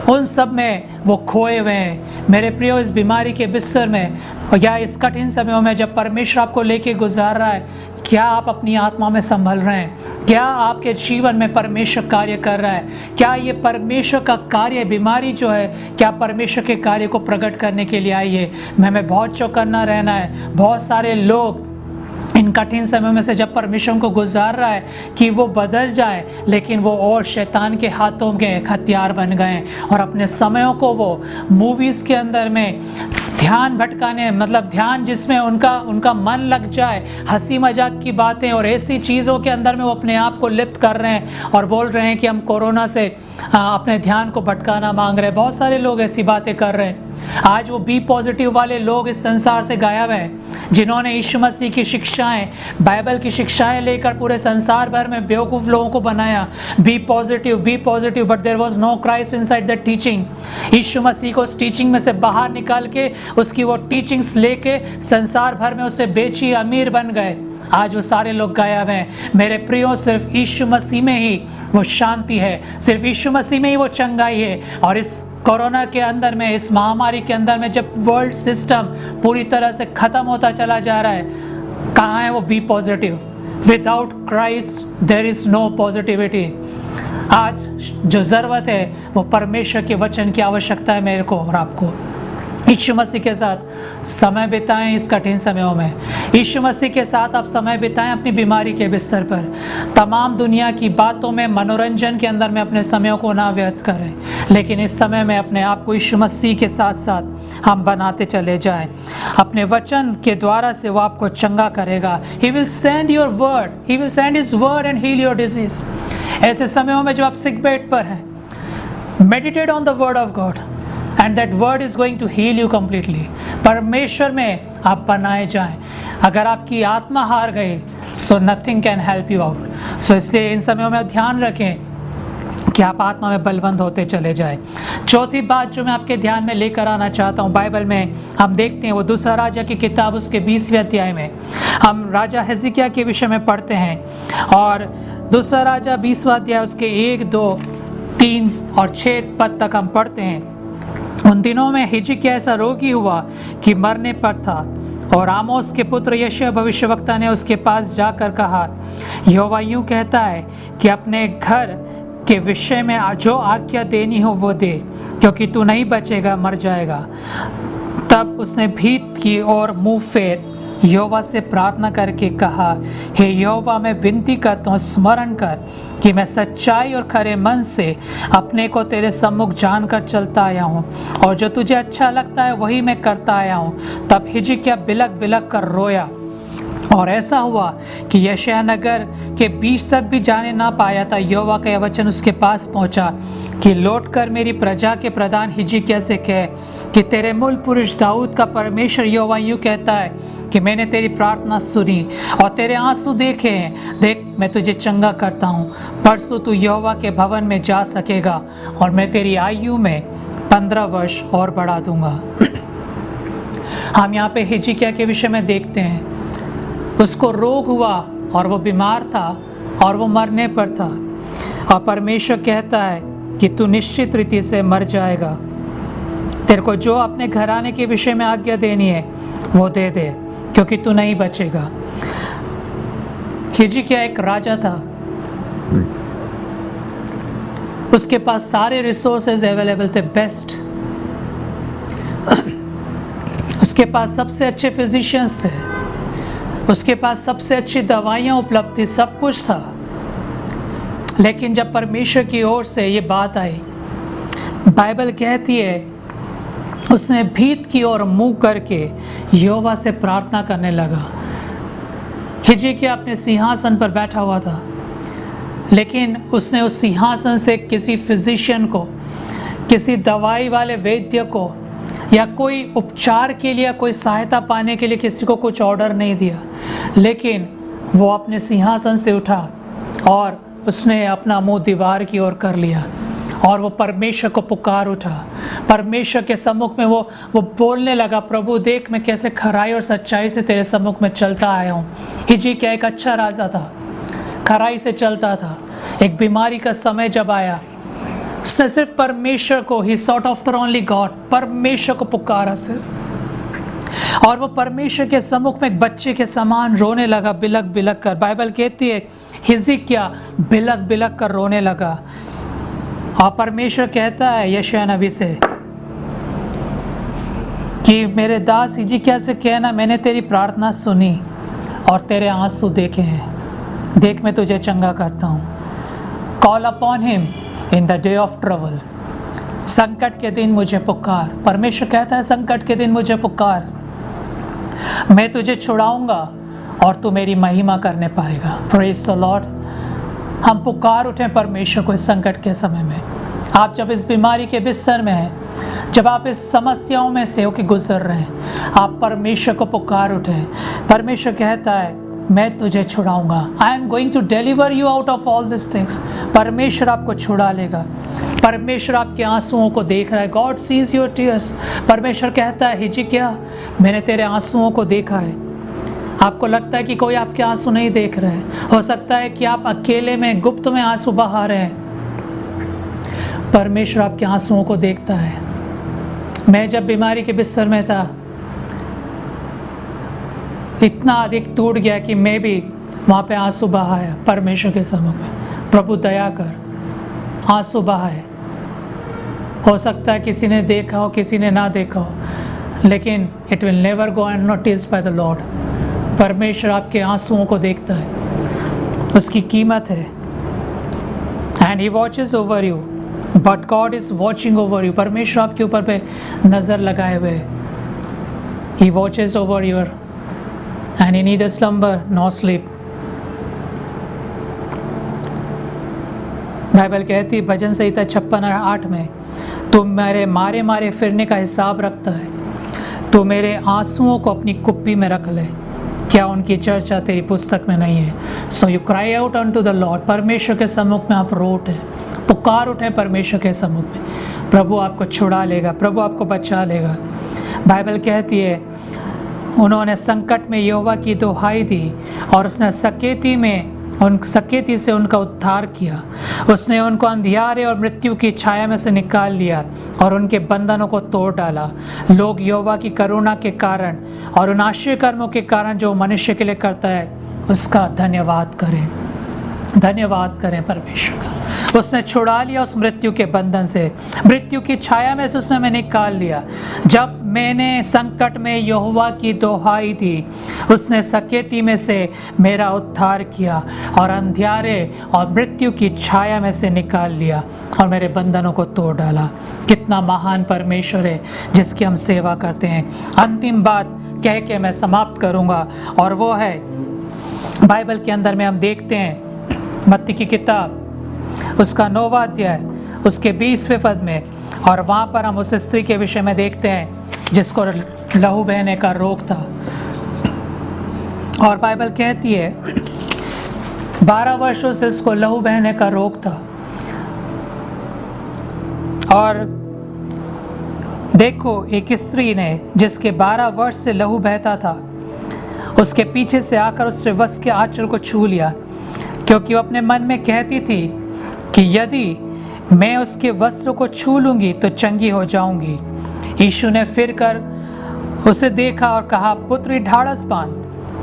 उन सब में वो खोए हुए हैं। मेरे प्रियो, इस बीमारी के बिस्तर में या इस कठिन समयों में जब परमेश्वर आपको लेके गुजार रहा है, क्या आप अपनी आत्मा में संभल रहे हैं? क्या आपके जीवन में परमेश्वर कार्य कर रहा है? क्या ये परमेश्वर का कार्य, बीमारी जो है, क्या परमेश्वर के कार्य को प्रकट करने के लिए आई है? हमें बहुत चौकन्ना रहना है। बहुत सारे लोग इन कठिन समय में से जब परमेश्वर को गुजार रहा है कि वो बदल जाए, लेकिन वो और शैतान के हाथों के हथियार बन गए और अपने समयों को वो मूवीज़ के अंदर में ध्यान भटकाने, मतलब ध्यान जिसमें उनका मन लग जाए, हंसी मजाक की बातें और ऐसी चीज़ों के अंदर में वो अपने आप को लिप्त कर रहे हैं और बोल रहे हैं कि हम कोरोना से अपने ध्यान को भटकाना मांग रहे हैं। बहुत सारे लोग ऐसी बातें कर रहे हैं। आज वो बी पॉजिटिव वाले लोग इस संसार से गायब हैं, जिन्होंने यीशु मसीह की शिक्षाएं, बाइबल की शिक्षाएं लेकर पूरे संसार भर में बेवकूफ़ लोगों को बनाया। Be positive, but there was no Christ inside the teaching. Yeshu Masih को उस टीचिंग में से बाहर निकाल के उसकी वो टीचिंग्स लेके संसार भर में उसे बेची, अमीर बन गए। आज वो सारे लोग गायब हैं। मेरे प्रियो, सिर्फ यीशु मसीह में ही वो शांति है, सिर्फ यीशु मसीह में ही वो चंगाई है। और इस कोरोना के अंदर में, इस महामारी के अंदर में, जब वर्ल्ड सिस्टम पूरी तरह से ख़त्म होता चला जा रहा है, कहाँ है वो be positive? Without Christ there is no positivity. आज जो ज़रूरत है वो परमेश्वर के वचन की आवश्यकता है मेरे को और आपको। यीशु मसीह के साथ समय बिताएं इस कठिन समयों में। यीशु मसीह के साथ आप समय बिताएं अपनी बीमारी के बिस्तर पर। तमाम दुनिया की बातों में, मनोरंजन के अंदर में अपने समयों को ना व्यर्थ करें, लेकिन इस समय में अपने आप को यीशु मसीह के साथ साथ हम बनाते चले जाएं। अपने वचन के द्वारा से वो आपको चंगा करेगा। He will send your word, He will send His word and heal your disease। ऐसे समयों में जब आप सिक बेड पर हैं, meditate on the word of God and that word is going to heal you completely। परमेश्वर में आप बनाए जाएं। अगर आपकी आत्मा हार गई so nothing can help you out। so इसलिए इन समयों में ध्यान रखें कि आप आत्मा में बलवंत होते चले जाएं। चौथी बात जो मैं आपके ध्यान में लेकर आना चाहता हूँ, बाइबल में हम देखते हैं वो दूसरा राजा की किताब उसके 20वें अध्याय में हम राजा हिजकिय्याह के विषय में पढ़ते हैं। और दूसरा राजा 20वां अध्याय उसके 1, 2, 3 और 6 पद तक हम पढ़ते हैं। उन दिनों में हिजकिय्याह ऐसा रोगी हुआ कि मरने पर था, और आमोस के पुत्र यशायाह भविष्यवक्ता ने उसके पास जाकर कहा, यहोवा यूं कहता है कि अपने घर के विषय में जो आज्ञा देनी हो वो दे, क्योंकि तू नहीं बचेगा, मर जाएगा। तब उसने भीत की ओर मुंह फेर यहोवा से प्रार्थना करके कहा, हे यहोवा, मैं विनती करता हूँ, स्मरण कर कि मैं सच्चाई और खरे मन से अपने को तेरे सम्मुख जानकर चलता आया हूँ, और जो तुझे अच्छा लगता है वही मैं करता आया हूँ। तब हिजकिय्याह बिलक बिलक कर रोया, और ऐसा हुआ कि यशायाह नगर के बीच तक भी जाने ना पाया था। यहोवा का यह वचन उसके पास पहुंचा कि लौटकर मेरी प्रजा के प्रधान हिजकिय्याह से कह कि तेरे मूल पुरुष दाऊद का परमेश्वर यहोवा यूं कहता है कि मैंने तेरी प्रार्थना सुनी और तेरे आंसू देखे हैं। देख, मैं तुझे चंगा करता हूँ। परसों तू यहोवा के भवन में जा सकेगा, और मैं तेरी आयु में 15 वर्ष और बढ़ा दूंगा। हम यहाँ पे हिजकिय्याह के विषय में देखते हैं, उसको रोग हुआ और वो बीमार था और वो मरने पर था, और परमेश्वर कहता है कि तू निश्चित रीति से मर जाएगा। तेरे को जो अपने घराने के विषय में आज्ञा देनी है वो दे दे, क्योंकि तू नहीं बचेगा। हिजकिय्याह एक राजा था, उसके पास सारे रिसोर्सेज अवेलेबल थे, बेस्ट। उसके पास सबसे अच्छे फिजिशियंस थे, उसके पास सबसे अच्छी दवाइयाँ उपलब्ध थी, सब कुछ था। लेकिन जब परमेश्वर की ओर से ये बात आई, बाइबल कहती है उसने भीत की ओर मुंह करके यहोवा से प्रार्थना करने लगा। हिजकिय्याह अपने सिंहासन पर बैठा हुआ था, लेकिन उसने उस सिंहासन से किसी फिजिशियन को, किसी दवाई वाले वैद्य को, या कोई उपचार के लिए, कोई सहायता पाने के लिए किसी को कुछ ऑर्डर नहीं दिया, लेकिन वो अपने सिंहासन से उठा और उसने अपना मुंह दीवार की ओर कर लिया, और वो परमेश्वर को पुकार उठा। परमेश्वर के सम्मुख में वो बोलने लगा, प्रभु देख, मैं कैसे खराई और सच्चाई से तेरे सम्मुख में चलता आया हूँ। हिजकिय्याह एक अच्छा राजा था, खराई से चलता था। एक बीमारी का समय जब आया, उसने सिर्फ परमेश्वर को, he sought of the only God, परमेश्वर को पुकारा सिर्फ, और वो परमेश्वर के सम्मुख में एक बच्चे के समान रोने लगा, बिलक बिलक कर। बाइबल कहती है हिजकिय्याह बिलक बिलक कर रोने लगा, और परमेश्वर कहता है यशायाह नबी से कि मेरे दास हिजकिय्याह से कहना, मैंने तेरी प्रार्थना सुनी और तेरे आंसू देखे हैं, देख मैं तुझे चंगा करता हूँ। Call upon him in the day of trouble, संकट के दिन मुझे पुकार। परमेश्वर कहता है संकट के दिन मुझे पुकार, मैं तुझे छुड़ाऊंगा और तू मेरी महिमा करने पाएगा। Praise the Lord. हम पुकार उठें परमेश्वर को इस संकट के समय में। आप जब इस बीमारी के बिस्तर में हैं, जब आप इस समस्याओं में से होकर गुजर रहे हैं, आप परमेश्वर को पुकार उठें। परमेश्वर कहता है मैं तुझे छुड़ाऊंगा, I am going to deliver you out of all this things. परमेश्वर आपको छुड़ा लेगा। परमेश्वर आपके आंसुओं को देख रहा है। God sees your tears. परमेश्वर कहता है हिजकिय्याह, मैंने तेरे आंसुओं को देखा है। आपको लगता है कि कोई आपके आंसू नहीं देख रहा है, हो सकता है कि आप अकेले में, गुप्त में आंसू बहा रहे हैं। परमेश्वर आपके आंसुओं को देखता है। मैं जब बीमारी के बिस्तर में था, इतना अधिक टूट गया कि मैं भी वहाँ पे आंसू बहाया परमेश्वर के सम्मुख में। प्रभु दया कर, आंसू बहाए। हो सकता है किसी ने देखा हो, किसी ने ना देखा हो, लेकिन it will never go unnoticed by the Lord. परमेश्वर आपके आंसुओं को देखता है, उसकी कीमत है। And he watches over you, but God is watching over you. परमेश्वर आपके ऊपर पे नजर लगाए हुए है। He watches over your and he neither slumber nor sleep. Bible कहती है भजन संहिता 56:8 में, तू मेरे मारे मारे फिरने का हिसाब रखता है, तू मेरे आंसुओं को अपनी कुप्पी में रख ले, क्या उनकी चर्चा तेरी पुस्तक में नहीं है? So you cry out unto the Lord. परमेश्वर के सम्मुख में आप रो उठे, पुकार उठे परमेश्वर के सम्मुख में। प्रभु आपको छुड़ा लेगा, प्रभु आपको बचा लेगा। बाइबल कहती है उन्होंने संकट में यहोवा की दुहाई दी और उसने सकेती से उनका उद्धार किया। उसने उनको अंधियारे और मृत्यु की छाया में से निकाल लिया और उनके बंधनों को तोड़ डाला। लोग यहोवा की करुणा के कारण और उन आश्चर्य कर्मों के कारण जो मनुष्य के लिए करता है उसका धन्यवाद करें। धन्यवाद करें परमेश्वर का। उसने छुड़ा लिया उस मृत्यु के बंधन से, मृत्यु की छाया में से उसने हमें निकाल लिया। जब मैंने संकट में यहोवा की दुहाई दी, उसने सकेती में से मेरा उद्धार किया और अंधियारे और मृत्यु की छाया में से निकाल लिया और मेरे बंधनों को तोड़ डाला। कितना महान परमेश्वर है जिसकी हम सेवा करते हैं। अंतिम बात कह के मैं समाप्त करूंगा और वो है बाइबल के अंदर में हम देखते हैं मत्ती की किताब उसका 9वां अध्याय उसके 20वें पद में, और वहाँ पर हम उस स्त्री के विषय में देखते हैं जिसको लहू बहने का रोग था। और बाइबल कहती है 12 वर्षों से उसको लहू बहने का रोग था। और देखो एक स्त्री ने जिसके 12 वर्ष से लहू बहता था, उसके पीछे से आकर उससे वस्त्र के आंचल को छू लिया, क्योंकि वो अपने मन में कहती थी कि यदि मैं उसके वस्त्र को छू लूंगी तो चंगी हो जाऊंगी। यीशु ने फिर कर उसे देखा और कहा, पुत्री ढाढ़स बांध,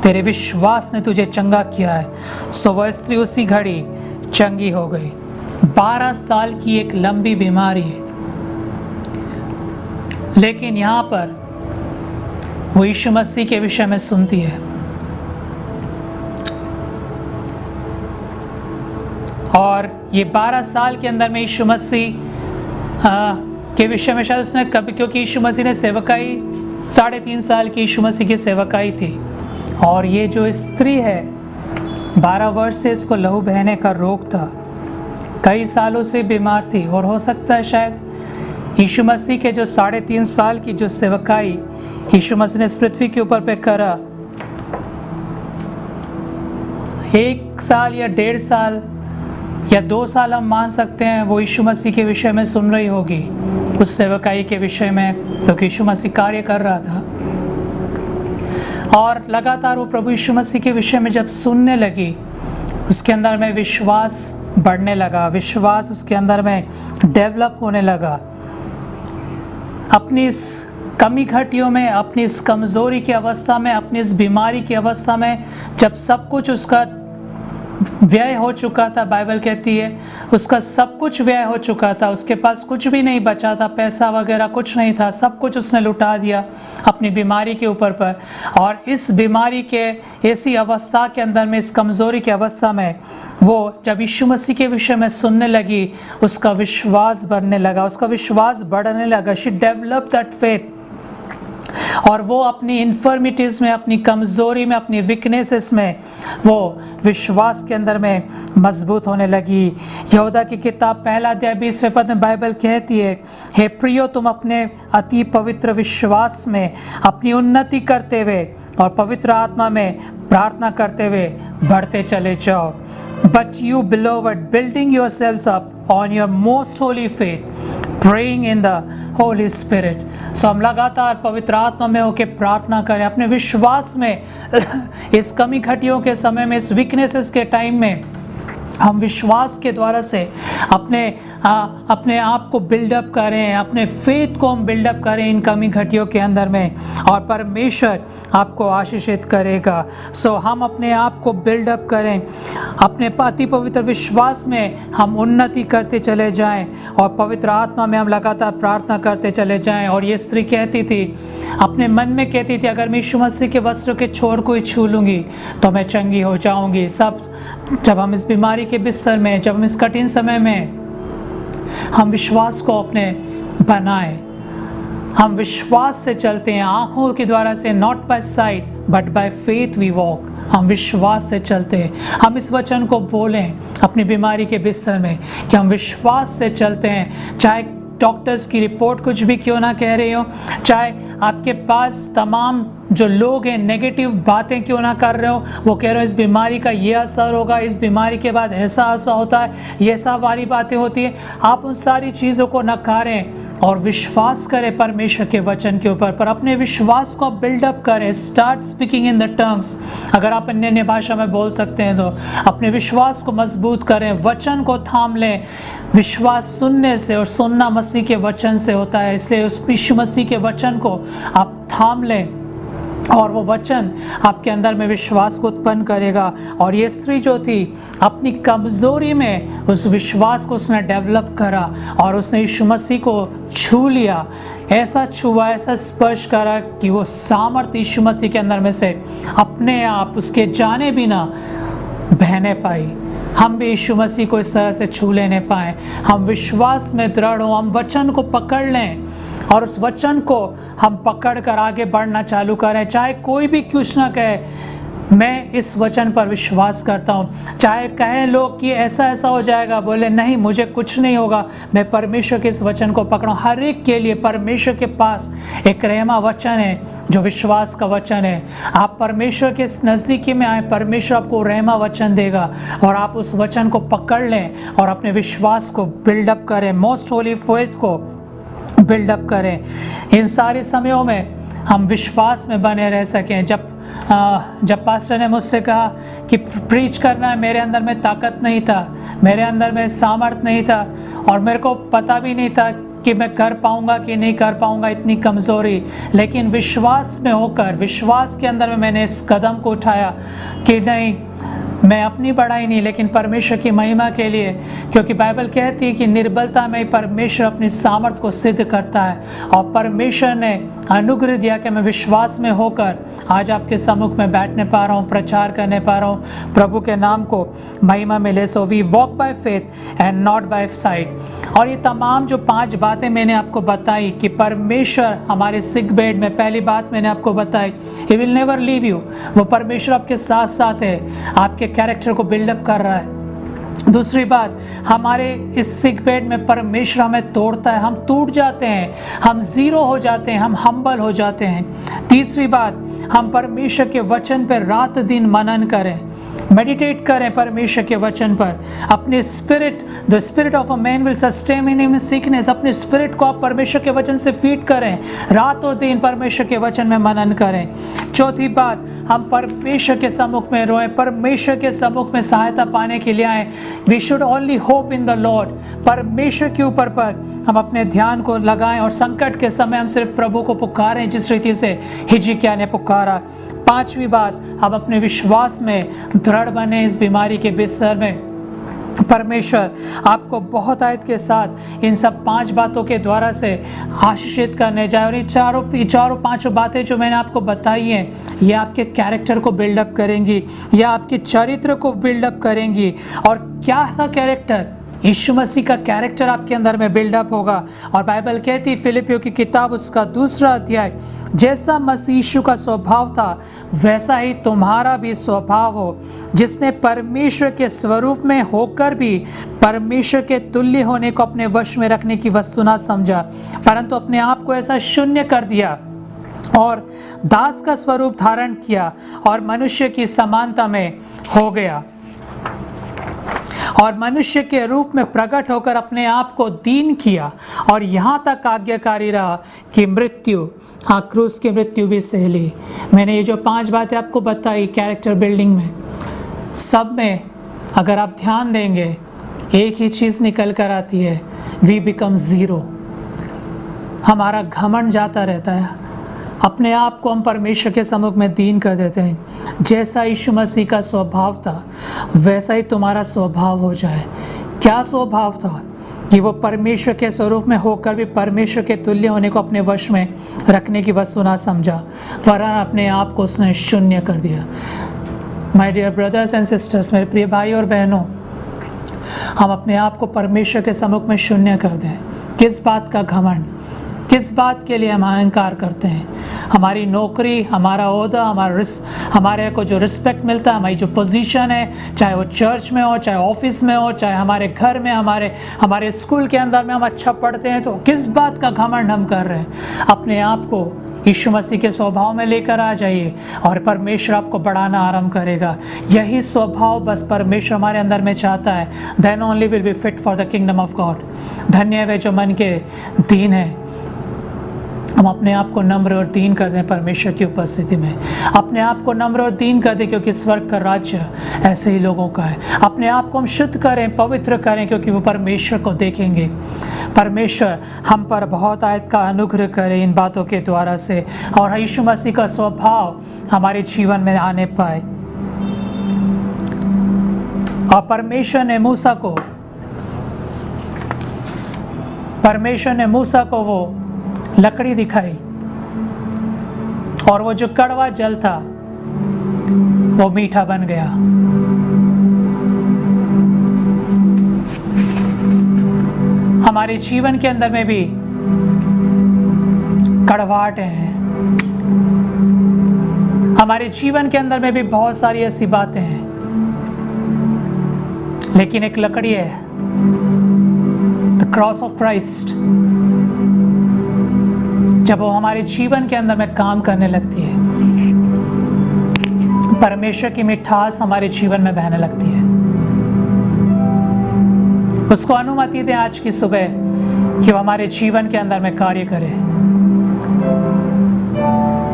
तेरे विश्वास ने तुझे चंगा किया है। सो वह स्त्री उसी घड़ी चंगी हो गई। 12 साल की एक लंबी बीमारी है, लेकिन यहाँ पर वो यीशु मसीह के विषय में सुनती है और ये 12 साल के अंदर में यीशु मसीह के विषय में शायद उसने कभी, क्योंकि यीशु मसीह ने सेवकाई 3.5 साल की यीशु मसीह की सेवकाई थी। और ये जो स्त्री है 12 वर्ष से इसको लहू बहने का रोग था, कई सालों से बीमार थी। और हो सकता है शायद यीशु मसीह के जो 3.5 साल की जो सेवकाई यीशु मसीह ने इस पृथ्वी के ऊपर पे करा, 1 साल या 1.5 साल या 2 साल हम मान सकते हैं वो यीशु मसीह के विषय में सुन रही होगी, उस सेवकाई के विषय में, क्योंकि यीशु मसीह कार्य कर रहा था। और लगातार वो प्रभु यीशु मसीह के विषय में जब सुनने लगी, उसके अंदर में विश्वास बढ़ने लगा, विश्वास उसके अंदर में डेवलप होने लगा। अपनी इस कमी घटियों में, अपनी इस कमज़ोरी की अवस्था में, अपनी इस बीमारी की अवस्था में, जब सब कुछ उसका व्यय हो चुका था, बाइबल कहती है उसका सब कुछ व्यय हो चुका था, उसके पास कुछ भी नहीं बचा था, पैसा वगैरह कुछ नहीं था, सब कुछ उसने लुटा दिया अपनी बीमारी के ऊपर पर। और इस बीमारी के ऐसी अवस्था के अंदर में, इस कमज़ोरी की अवस्था में, वो जब यीशु मसीह के विषय में सुनने लगी, उसका विश्वास बढ़ने लगा, उसका विश्वास बढ़ने लगा। She develop that faith. और वो अपनी इन्फर्मिटीज़ में, अपनी कमज़ोरी में, अपनी वीकनेसेस में वो विश्वास के अंदर में मजबूत होने लगी। यहूदा की किताब 1 अध्याय 20वें पद में बाइबल कहती है, हे प्रियो, तुम अपने अति पवित्र विश्वास में अपनी उन्नति करते हुए और पवित्र आत्मा में प्रार्थना करते हुए बढ़ते चले जाओ। But you beloved, building yourselves up on your most holy faith, praying in the Holy Spirit. So हम लगातार पवित्र आत्मा में होकर प्रार्थना करें, अपने विश्वास में इस कमी घटियों के समय में, इस वीकनेसेस के टाइम में हम विश्वास के द्वारा से अपने आप को बिल्डअप करें, अपने फेथ को हम बिल्डअप करें इन कमी घटियों के अंदर में, और परमेश्वर आपको आशीषित करेगा। सो हम अपने आप को बिल्डअप करें, अपने अति पवित्र विश्वास में हम उन्नति करते चले जाएं, और पवित्र आत्मा में हम लगातार प्रार्थना करते चले जाएं। और ये स्त्री कहती थी, अपने मन में कहती थी, अगर मैं यीशु मसीह के वस्त्रों के छोर को ही छू लूँगी तो मैं चंगी हो जाऊँगी। जब हम इस बीमारी के बिस्तर में, जब हम इस कठिन समय में हम विश्वास को अपने बनाएं, हम विश्वास से चलते हैं, आंखों के द्वारा से, not by sight but by faith we walk. हम विश्वास से चलते हैं। हम इस वचन को बोलें अपनी बीमारी के बिस्तर में कि हम विश्वास से चलते हैं, चाहे डॉक्टर्स की रिपोर्ट कुछ भी क्यों ना कह रही हो, चाहे आपके पास तमाम जो लोग हैं नेगेटिव बातें क्यों ना कर रहे हो, वो कह रहे हो इस बीमारी का ये असर होगा, इस बीमारी के बाद ऐसा होता है, ये सब वाली बातें होती है। आप उन सारी चीज़ों को नकारें और विश्वास करें परमेश्वर के वचन के ऊपर, पर अपने विश्वास को बिल्डअप करें। Start speaking in the tongues. अगर आप अन्य भाषा में बोल सकते हैं तो अपने विश्वास को मजबूत करें, वचन को थाम लें। विश्वास सुनने से, और सुनना मसीह के वचन से होता है, इसलिए उस यीशु मसीह के वचन को आप थाम लें और वो वचन आपके अंदर में विश्वास को उत्पन्न करेगा। और ये स्त्री जो थी, अपनी कमज़ोरी में उस विश्वास को उसने डेवलप करा और उसने यीशु मसीह को छू लिया, ऐसा छुआ, ऐसा स्पर्श करा कि वो सामर्थ यीशु मसीह के अंदर में से अपने आप उसके जाने बिना बहने पाई। हम भी यीशु मसीह को इस तरह से छू लेने पाएँ। हम विश्वास में दृढ़ हों, हम वचन को पकड़ लें और उस वचन को हम पकड़ कर आगे बढ़ना चालू करें। चाहे कोई भी कुछ ना कहे, मैं इस वचन पर विश्वास करता हूँ। चाहे कहें लोग कि ऐसा ऐसा हो जाएगा, बोले नहीं मुझे कुछ नहीं होगा, मैं परमेश्वर के इस वचन को पकड़ा। हर एक के लिए परमेश्वर के पास एक रहमा वचन है जो विश्वास का वचन है। आप परमेश्वर के नज़दीकी में आए, परमेश्वर आपको रहमा वचन देगा और आप उस वचन को पकड़ लें और अपने विश्वास को बिल्डअप करें, मोस्ट होली फेथ को बिल्डअप करें। इन सारे समयों में हम विश्वास में बने रह सकें। जब पास्टर ने मुझसे कहा कि प्रीच करना है, मेरे अंदर में ताकत नहीं था, मेरे अंदर में सामर्थ नहीं था और मेरे को पता भी नहीं था कि मैं कर पाऊंगा कि नहीं कर पाऊंगा, इतनी कमज़ोरी। लेकिन विश्वास में होकर, विश्वास के अंदर में मैंने इस कदम को उठाया कि नहीं, मैं अपनी बड़ाई नहीं लेकिन परमेश्वर की महिमा के लिए, क्योंकि बाइबल कहती है कि निर्बलता में परमेश्वर अपनी सामर्थ को सिद्ध करता है। और परमेश्वर ने अनुग्रह दिया कि मैं विश्वास में होकर आज आपके सम्मुख में बैठने पा रहा हूँ, प्रचार करने पा रहा हूँ, प्रभु के नाम को महिमा मिले। So we walk by faith and not by sight. और ये तमाम जो 5 बातें मैंने आपको बताई कि परमेश्वर हमारे सिक बेड में, पहली बात मैंने आपको बताई, he will never leave you. वो परमेश्वर आपके साथ साथ है, आपके कैरेक्टर को बिल्डअप कर रहा है। दूसरी बात, हमारे इस सिक बेड में परमेश्वर हमें तोड़ता है, हम टूट जाते हैं, हम जीरो हो जाते हैं, हम हम्बल हो जाते हैं। तीसरी बात, हम परमेश्वर के वचन पर रात दिन मनन करें, मेडिटेट करें परमेश्वर के वचन पर। अपने spirit, the spirit of a man will sustain in sickness. अपने स्पिरिट को आप परमेश्वर के वचन से फीड करें, रात और दिन परमेश्वर के वचन में मनन करें। चौथी बात, हम परमेश्वर के सम्मुख में रोएं, परमेश्वर के सम्मुख में सहायता पाने के लिए आए। We should only hope in the Lord. परमेश्वर के ऊपर पर हम अपने ध्यान को लगाएं और संकट के समय हम सिर्फ प्रभु को पुकारें जिस रीति से हिजकिय्याह ने पुकारा। पांचवी बात, हम अपने विश्वास में दृढ़ बने इस बीमारी के बिस्तर में। परमेश्वर आपको बहुत आयत के साथ इन सब 5 बातों के द्वारा से आशीषित करने जाए। और ये चारों पांचों बातें जो मैंने आपको बताई हैं, ये आपके कैरेक्टर को बिल्डअप करेंगी, या आपके चरित्र को बिल्डअप करेंगी। और क्या था कैरेक्टर? यीशु मसीह का कैरेक्टर आपके अंदर में बिल्डअप होगा। और बाइबल कहती, फिलिपियों की किताब उसका 2 अध्याय, जैसा मसीह यीशु का स्वभाव था वैसा ही तुम्हारा भी स्वभाव हो, जिसने परमेश्वर के स्वरूप में होकर भी परमेश्वर के तुल्य होने को अपने वश में रखने की वस्तु ना समझा, परंतु अपने आप को ऐसा शून्य कर दिया और दास का स्वरूप धारण किया और मनुष्य की समानता में हो गया और मनुष्य के रूप में प्रकट होकर अपने आप को दीन किया और यहाँ तक आज्ञाकारी रहा कि मृत्यु, हाँ, क्रूस की मृत्यु भी सह ली। मैंने ये जो 5 बातें आपको बताई कैरेक्टर बिल्डिंग में, सब में अगर आप ध्यान देंगे एक ही चीज़ निकल कर आती है, वी बिकम ज़ीरो। हमारा घमंड जाता रहता है, अपने आप को हम परमेश्वर के सम्मुख में दीन कर देते हैं। जैसा यीशु मसीह का स्वभाव था वैसा ही तुम्हारा स्वभाव हो जाए। क्या स्वभाव था? कि वो परमेश्वर के स्वरूप में होकर भी परमेश्वर के तुल्य होने को अपने वश में रखने की वस्तु ना समझा, वरन अपने आप को उसने शून्य कर दिया। My dear brothers and sisters, मेरे प्रिय भाई और बहनों, हम अपने आप को परमेश्वर के सम्मुख में शून्य कर दें। किस बात का घमंड, किस बात के लिए हम अहंकार करते हैं? हमारी नौकरी, हमारा ओहदा, हमारे को जो रिस्पेक्ट मिलता है, हमारी जो पोजीशन है, चाहे वो चर्च में हो, चाहे ऑफिस में हो, चाहे हमारे घर में, हमारे स्कूल के अंदर में हम अच्छा पढ़ते हैं, तो किस बात का घमंड हम कर रहे हैं? अपने आप को यीशु मसीह के स्वभाव में लेकर आ जाइए और परमेश्वर आपको बढ़ाना आरंभ करेगा। यही स्वभाव बस परमेश्वर हमारे अंदर में चाहता है। Then only will be fit for the kingdom of God. धन्य है वे जो मन के दीन है। हम अपने आप को नम्र और दीन कर दें परमेश्वर की उपस्थिति में। अपने आप को नम्र और दीन कर दें, क्योंकि स्वर्ग का राज्य ऐसे ही लोगों का है। अपने आप को हम शुद्ध करें, पवित्र करें, क्योंकि वो परमेश्वर को देखेंगे। परमेश्वर हम पर बहुत आयत का अनुग्रह करे इन बातों के द्वारा से, और यीशु मसीह का स्वभाव हमारे जीवन में आने पाए। और परमेश्वर ने मूसा को वो लकड़ी दिखाई, और वो जो कड़वा जल था वो मीठा बन गया। हमारे जीवन के अंदर में भी कड़वाहट है, हमारे जीवन के अंदर में भी बहुत सारी ऐसी बातें हैं, लेकिन एक लकड़ी है, द क्रॉस ऑफ क्राइस्ट। जब वो हमारे जीवन के अंदर में काम करने लगती है, परमेश्वर की मिठास हमारे जीवन में बहने लगती है। उसको अनुमति दें आज की सुबह कि वो हमारे जीवन के अंदर में कार्य करे।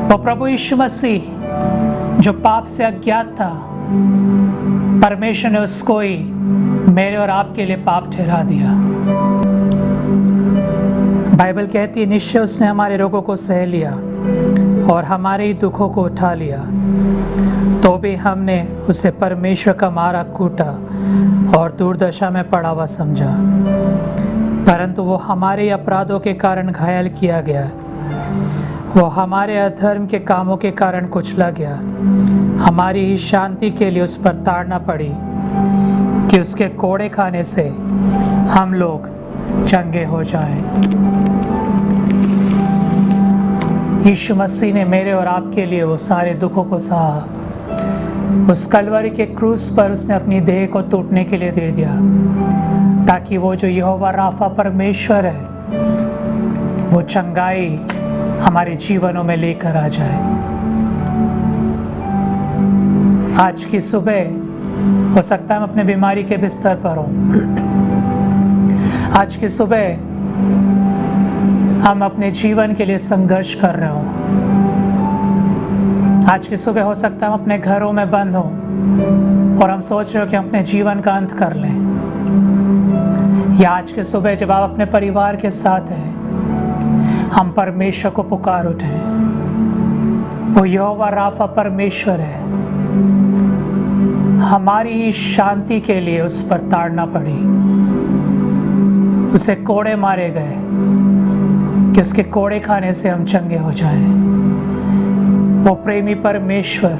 वो प्रभु यीशु मसीह जो पाप से अज्ञात था, परमेश्वर ने उसको ही मेरे और आपके लिए पाप ठहरा दिया। बाइबल कहती है, निश्चय उसने हमारे रोगों को सह लिया और हमारे ही दुखों को उठा लिया, तो भी हमने उसे परमेश्वर का मारा कूटा और दुर्दशा में पड़ा हुआ समझा। परंतु वो हमारे अपराधों के कारण घायल किया गया, वो हमारे अधर्म के कामों के कारण कुचला गया। हमारी ही शांति के लिए उस पर ताड़ना पड़ी, कि उसके कोड़े खाने से हम लोग चंगे हो जाएं। यीशु मसीह ने मेरे और आपके लिए वो सारे दुखों को सहा। उस कलवरी के क्रूस पर उसने अपनी देह को टूटने के लिए दे दिया, ताकि वो जो यहोवा राफा परमेश्वर है, वो चंगाई हमारे जीवनों में लेकर आ जाए। आज की सुबह हो सकता है हम अपने बीमारी के बिस्तर पर हो, आज की सुबह हम अपने जीवन के लिए संघर्ष कर रहे हो, आज की सुबह हो सकता है हम अपने घरों में बंद हो और हम सोच रहे हो कि हम अपने जीवन का अंत कर लें। या आज की सुबह जब आप अपने परिवार के साथ हैं, हम परमेश्वर को पुकार उठे। वो यहोवा राफा परमेश्वर है, हमारी ही शांति के लिए उस पर ताड़ना पड़ी, उसे कोड़े मारे गए कि उसके कोड़े खाने से हम चंगे हो जाएं। वो प्रेमी परमेश्वर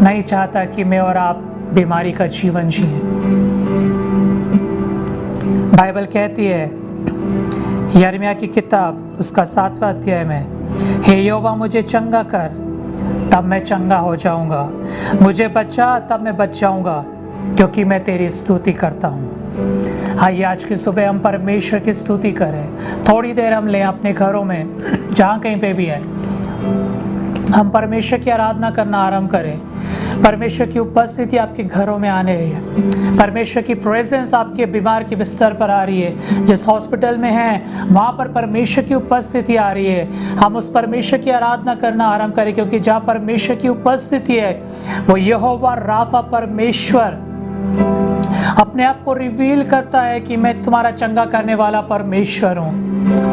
नहीं चाहता कि मैं और आप बीमारी का जीवन जिए। बाइबल कहती है यिर्मयाह की किताब उसका 7वां अध्याय में, हे यहोवा मुझे चंगा कर तब मैं चंगा हो जाऊंगा, मुझे बचा तब मैं बच जाऊंगा, क्योंकि मैं तेरी स्तुति करता हूँ। आइए आज की सुबह हम परमेश्वर की स्तुति करें। थोड़ी देर हम लें अपने घरों में, जहाँ कहीं पे भी है, हम परमेश्वर की आराधना करना आरंभ करें। परमेश्वर की उपस्थिति आपके घरों में आने रही है, परमेश्वर की प्रेजेंस आपके बीमार के बिस्तर पर आ रही है, जिस हॉस्पिटल में हैं वहाँ पर परमेश्वर की उपस्थिति आ रही है। हम उस परमेश्वर की आराधना करना आरंभ करें, क्योंकि जहाँ परमेश्वर की उपस्थिति है वो यहोवा राफा परमेश्वर अपने आप को रिवील करता है कि मैं तुम्हारा चंगा करने वाला परमेश्वर हूँ।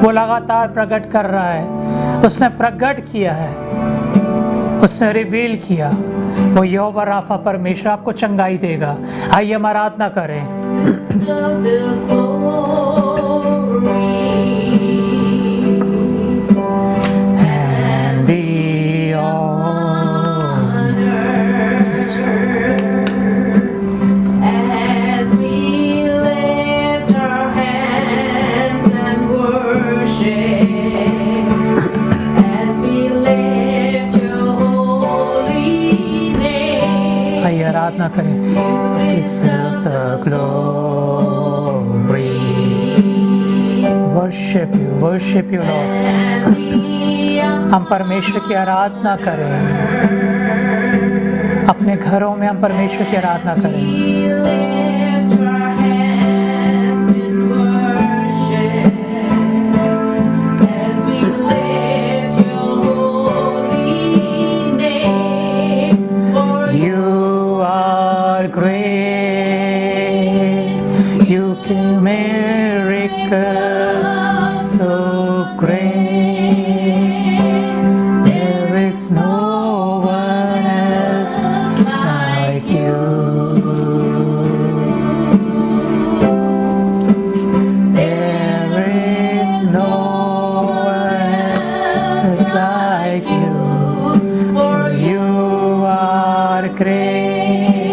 वो लगातार प्रकट कर रहा है, उसने प्रकट किया है, उसने रिवील किया। वो यहोवा राफा परमेश्वर आपको चंगाई देगा। आइए हम आराधना करें। And the honor as we lift our hands and worship, as we lift your holy name. आइए आराधना करें। Deserve the glory. Worship you, Lord. हम परमेश्वर की आराधना करें। अपने घरों में हम परमेश्वर की आराधना करें। Lift our hands in worship as we lift your holy name. For You are great. You can miracles so great. There is no one else like you. There is no one else like you. For you are great.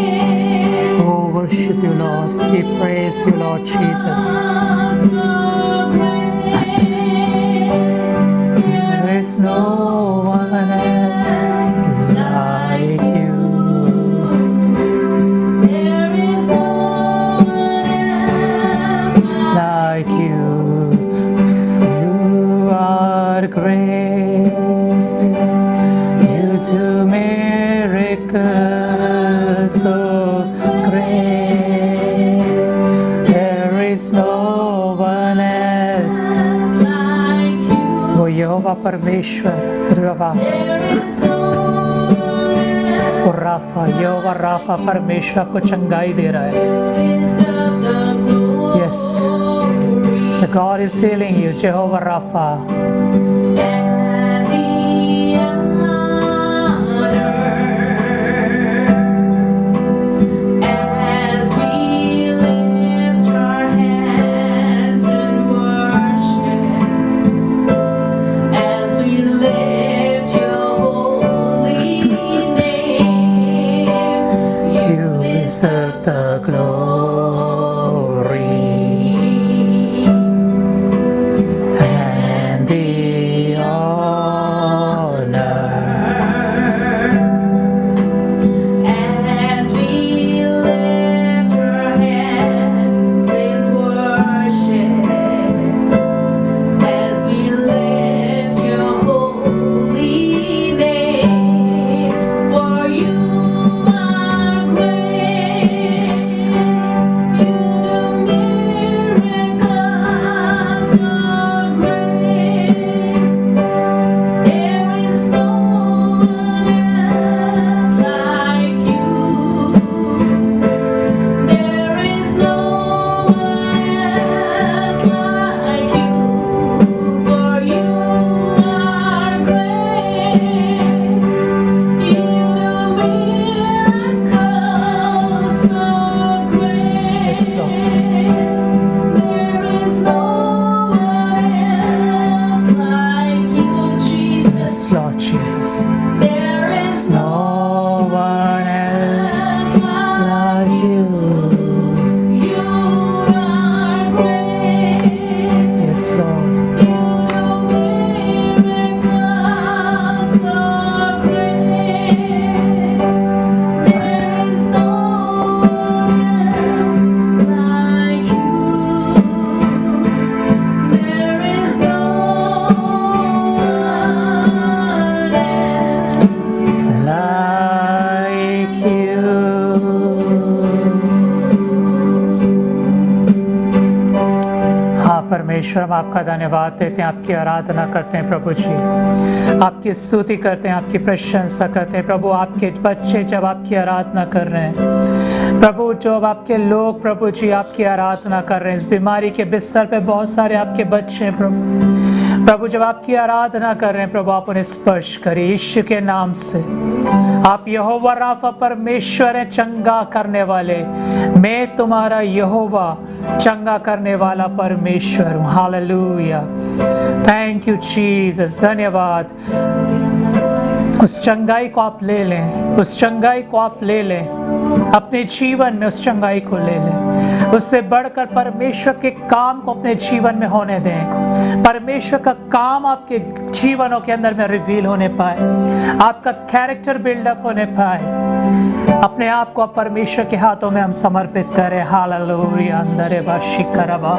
Oh, worship you, Lord. We praise you, Lord Jesus. There is no one else like you. there is no one else Like you. You are great. You do miracles so great. There is no one else. like you. वो यहोवा परमेश्वर रवा There is no one else और Rafa, यहोवा Rafa परमेश्वर आपको चंगाई दे रहा है। deserve the glory. Yes, the God is healing you, Jehovah Rapha. And the honor as we lift our hands in worship, as we lift your holy name. You deserve the glory and the honor. As we lift our hands in worship, as we lift your holy name, for you are great. You do miracles so great. There is no one else like you. There is no one else like you. For you are great. You do miracles so great. Yes, Lord. There is no one else like you, Jesus. Yes, Lord Jesus. There is No one else like you. You are great. Yes, Lord. You do miracles so great. There is no one else like you. There is no one else Like you. हाँ परमेश्वर, हम आपका धन्यवाद देते हैं, आपकी आराधना करते हैं प्रभु जी, आपकी स्तुति करते हैं, आपकी प्रशंसा करते हैं प्रभु। आपके बच्चे जब आपकी आराधना कर रहे हैं प्रभु जो अब आपके लोग प्रभु जी आपकी आराधना कर रहे हैं, इस बीमारी के बिस्तर पे बहुत सारे आपके बच्चे हैं प्रभु जब आपकी आराधना कर रहे हैं प्रभु, आप उन्हें स्पर्श करिए यीशु के नाम से। आप यहोवा राफा परमेश्वर है, चंगा करने वाले। मैं तुम्हारा यहोवा चंगा करने वाला परमेश्वर हूँ। हालेलुया, थैंक यू जीसस, धन्यवाद। उस चंगाई को आप ले लें, उस चंगाई को आप ले लें अपने जीवन में, उस चंगाई को ले लें। उससे बढ़कर परमेश्वर के काम को अपने जीवन में होने दें। परमेश्वर का काम आपके जीवनों के अंदर में रिवील होने पाए, आपका कैरेक्टर बिल्डअप होने पाए। अपने आप को परमेश्वर के हाथों में हम समर्पित करें। हालेलुया, अंदर बाशिकरबा,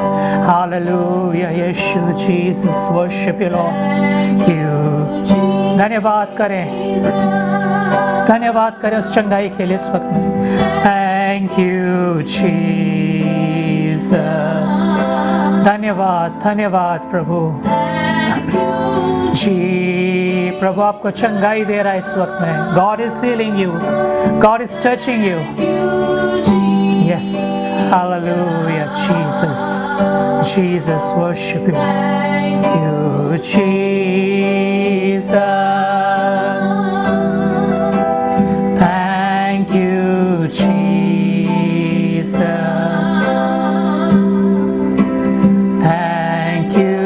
hallelujah, Yeshu Jesus, worship you Lord. धन्यवाद करें, धन्यवाद करें उस चंगाई के लिए इस वक्त में। थैंक यू जीसस, धन्यवाद, धन्यवाद प्रभु जी। प्रभु आपको चंगाई दे रहा है इस वक्त में। God is healing you, God is touching you. Yes, hallelujah, Jesus, Jesus, worship you Jesus. Thank you, Jesus. Thank you,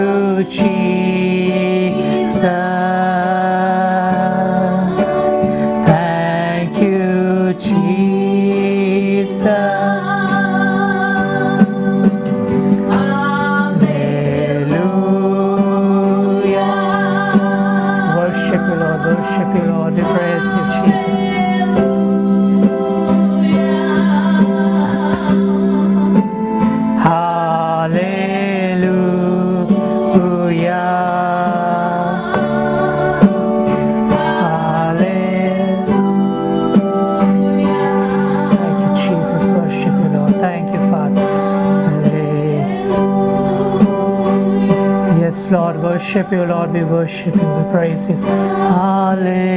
Jesus. Thank you, Jesus. Hallelujah. Worship you, Lord. Worship you, Lord. We praise you, Jesus. Lord, worship you, Lord, we worship you, we praise you. Hallelujah.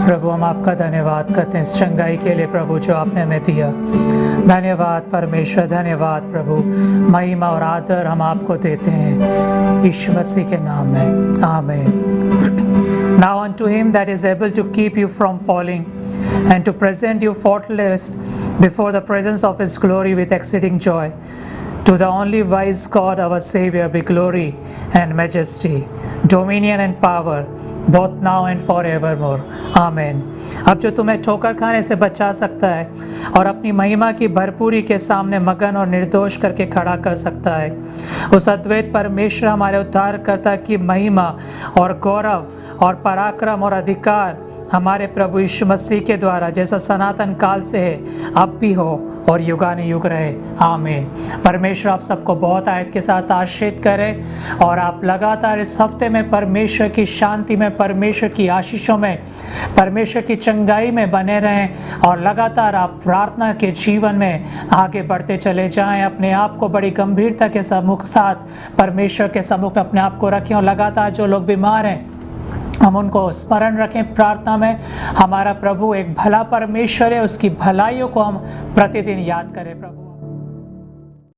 प्रभु हम आपका धन्यवाद करते हैं इस चंगाई के लिए प्रभु जो आपने हमें दिया। धन्यवाद परमेश्वर, धन्यवाद प्रभु। महिमा और आदर हम आपको देते हैं यीशु मसीह के नाम में, आमीन। Now unto him that is able to keep you from falling and to present you faultless before the presence of his glory with exceeding joy, to the only wise God our Savior be glory and majesty, dominion and power, both now and forevermore, आमीन। अब जो तुम्हें ठोकर खाने से बचा सकता है और अपनी महिमा की भरपूरी के सामने मगन और निर्दोष करके खड़ा कर सकता है, उस अद्वैत परमेश्वर हमारे उद्धारकर्ता की महिमा और गौरव और पराक्रम और अधिकार हमारे प्रभु यीशु मसीह के द्वारा जैसा सनातन काल से है, अब भी हो और युगानुयुग रहे, आमीन। परमेश्वर आप सबको बहुत आयत के साथ आशीषित करे और आप लगातार इस हफ्ते में परमेश्वर की शांति में, परमेश्वर की आशीषों में, परमेश्वर की चंगाई में बने रहें और लगातार आप प्रार्थना के जीवन में आगे बढ़ते चले जाएं। अपने आप को बड़ी गंभीरता के साथ परमेश्वर के सम्मुख में अपने आप को रखें और लगातार जो लोग बीमार हैं हम उनको स्मरण रखें प्रार्थना में। हमारा प्रभु एक भला परमेश्वर है, उसकी भलाइयों को हम प्रतिदिन याद करें प्रभु।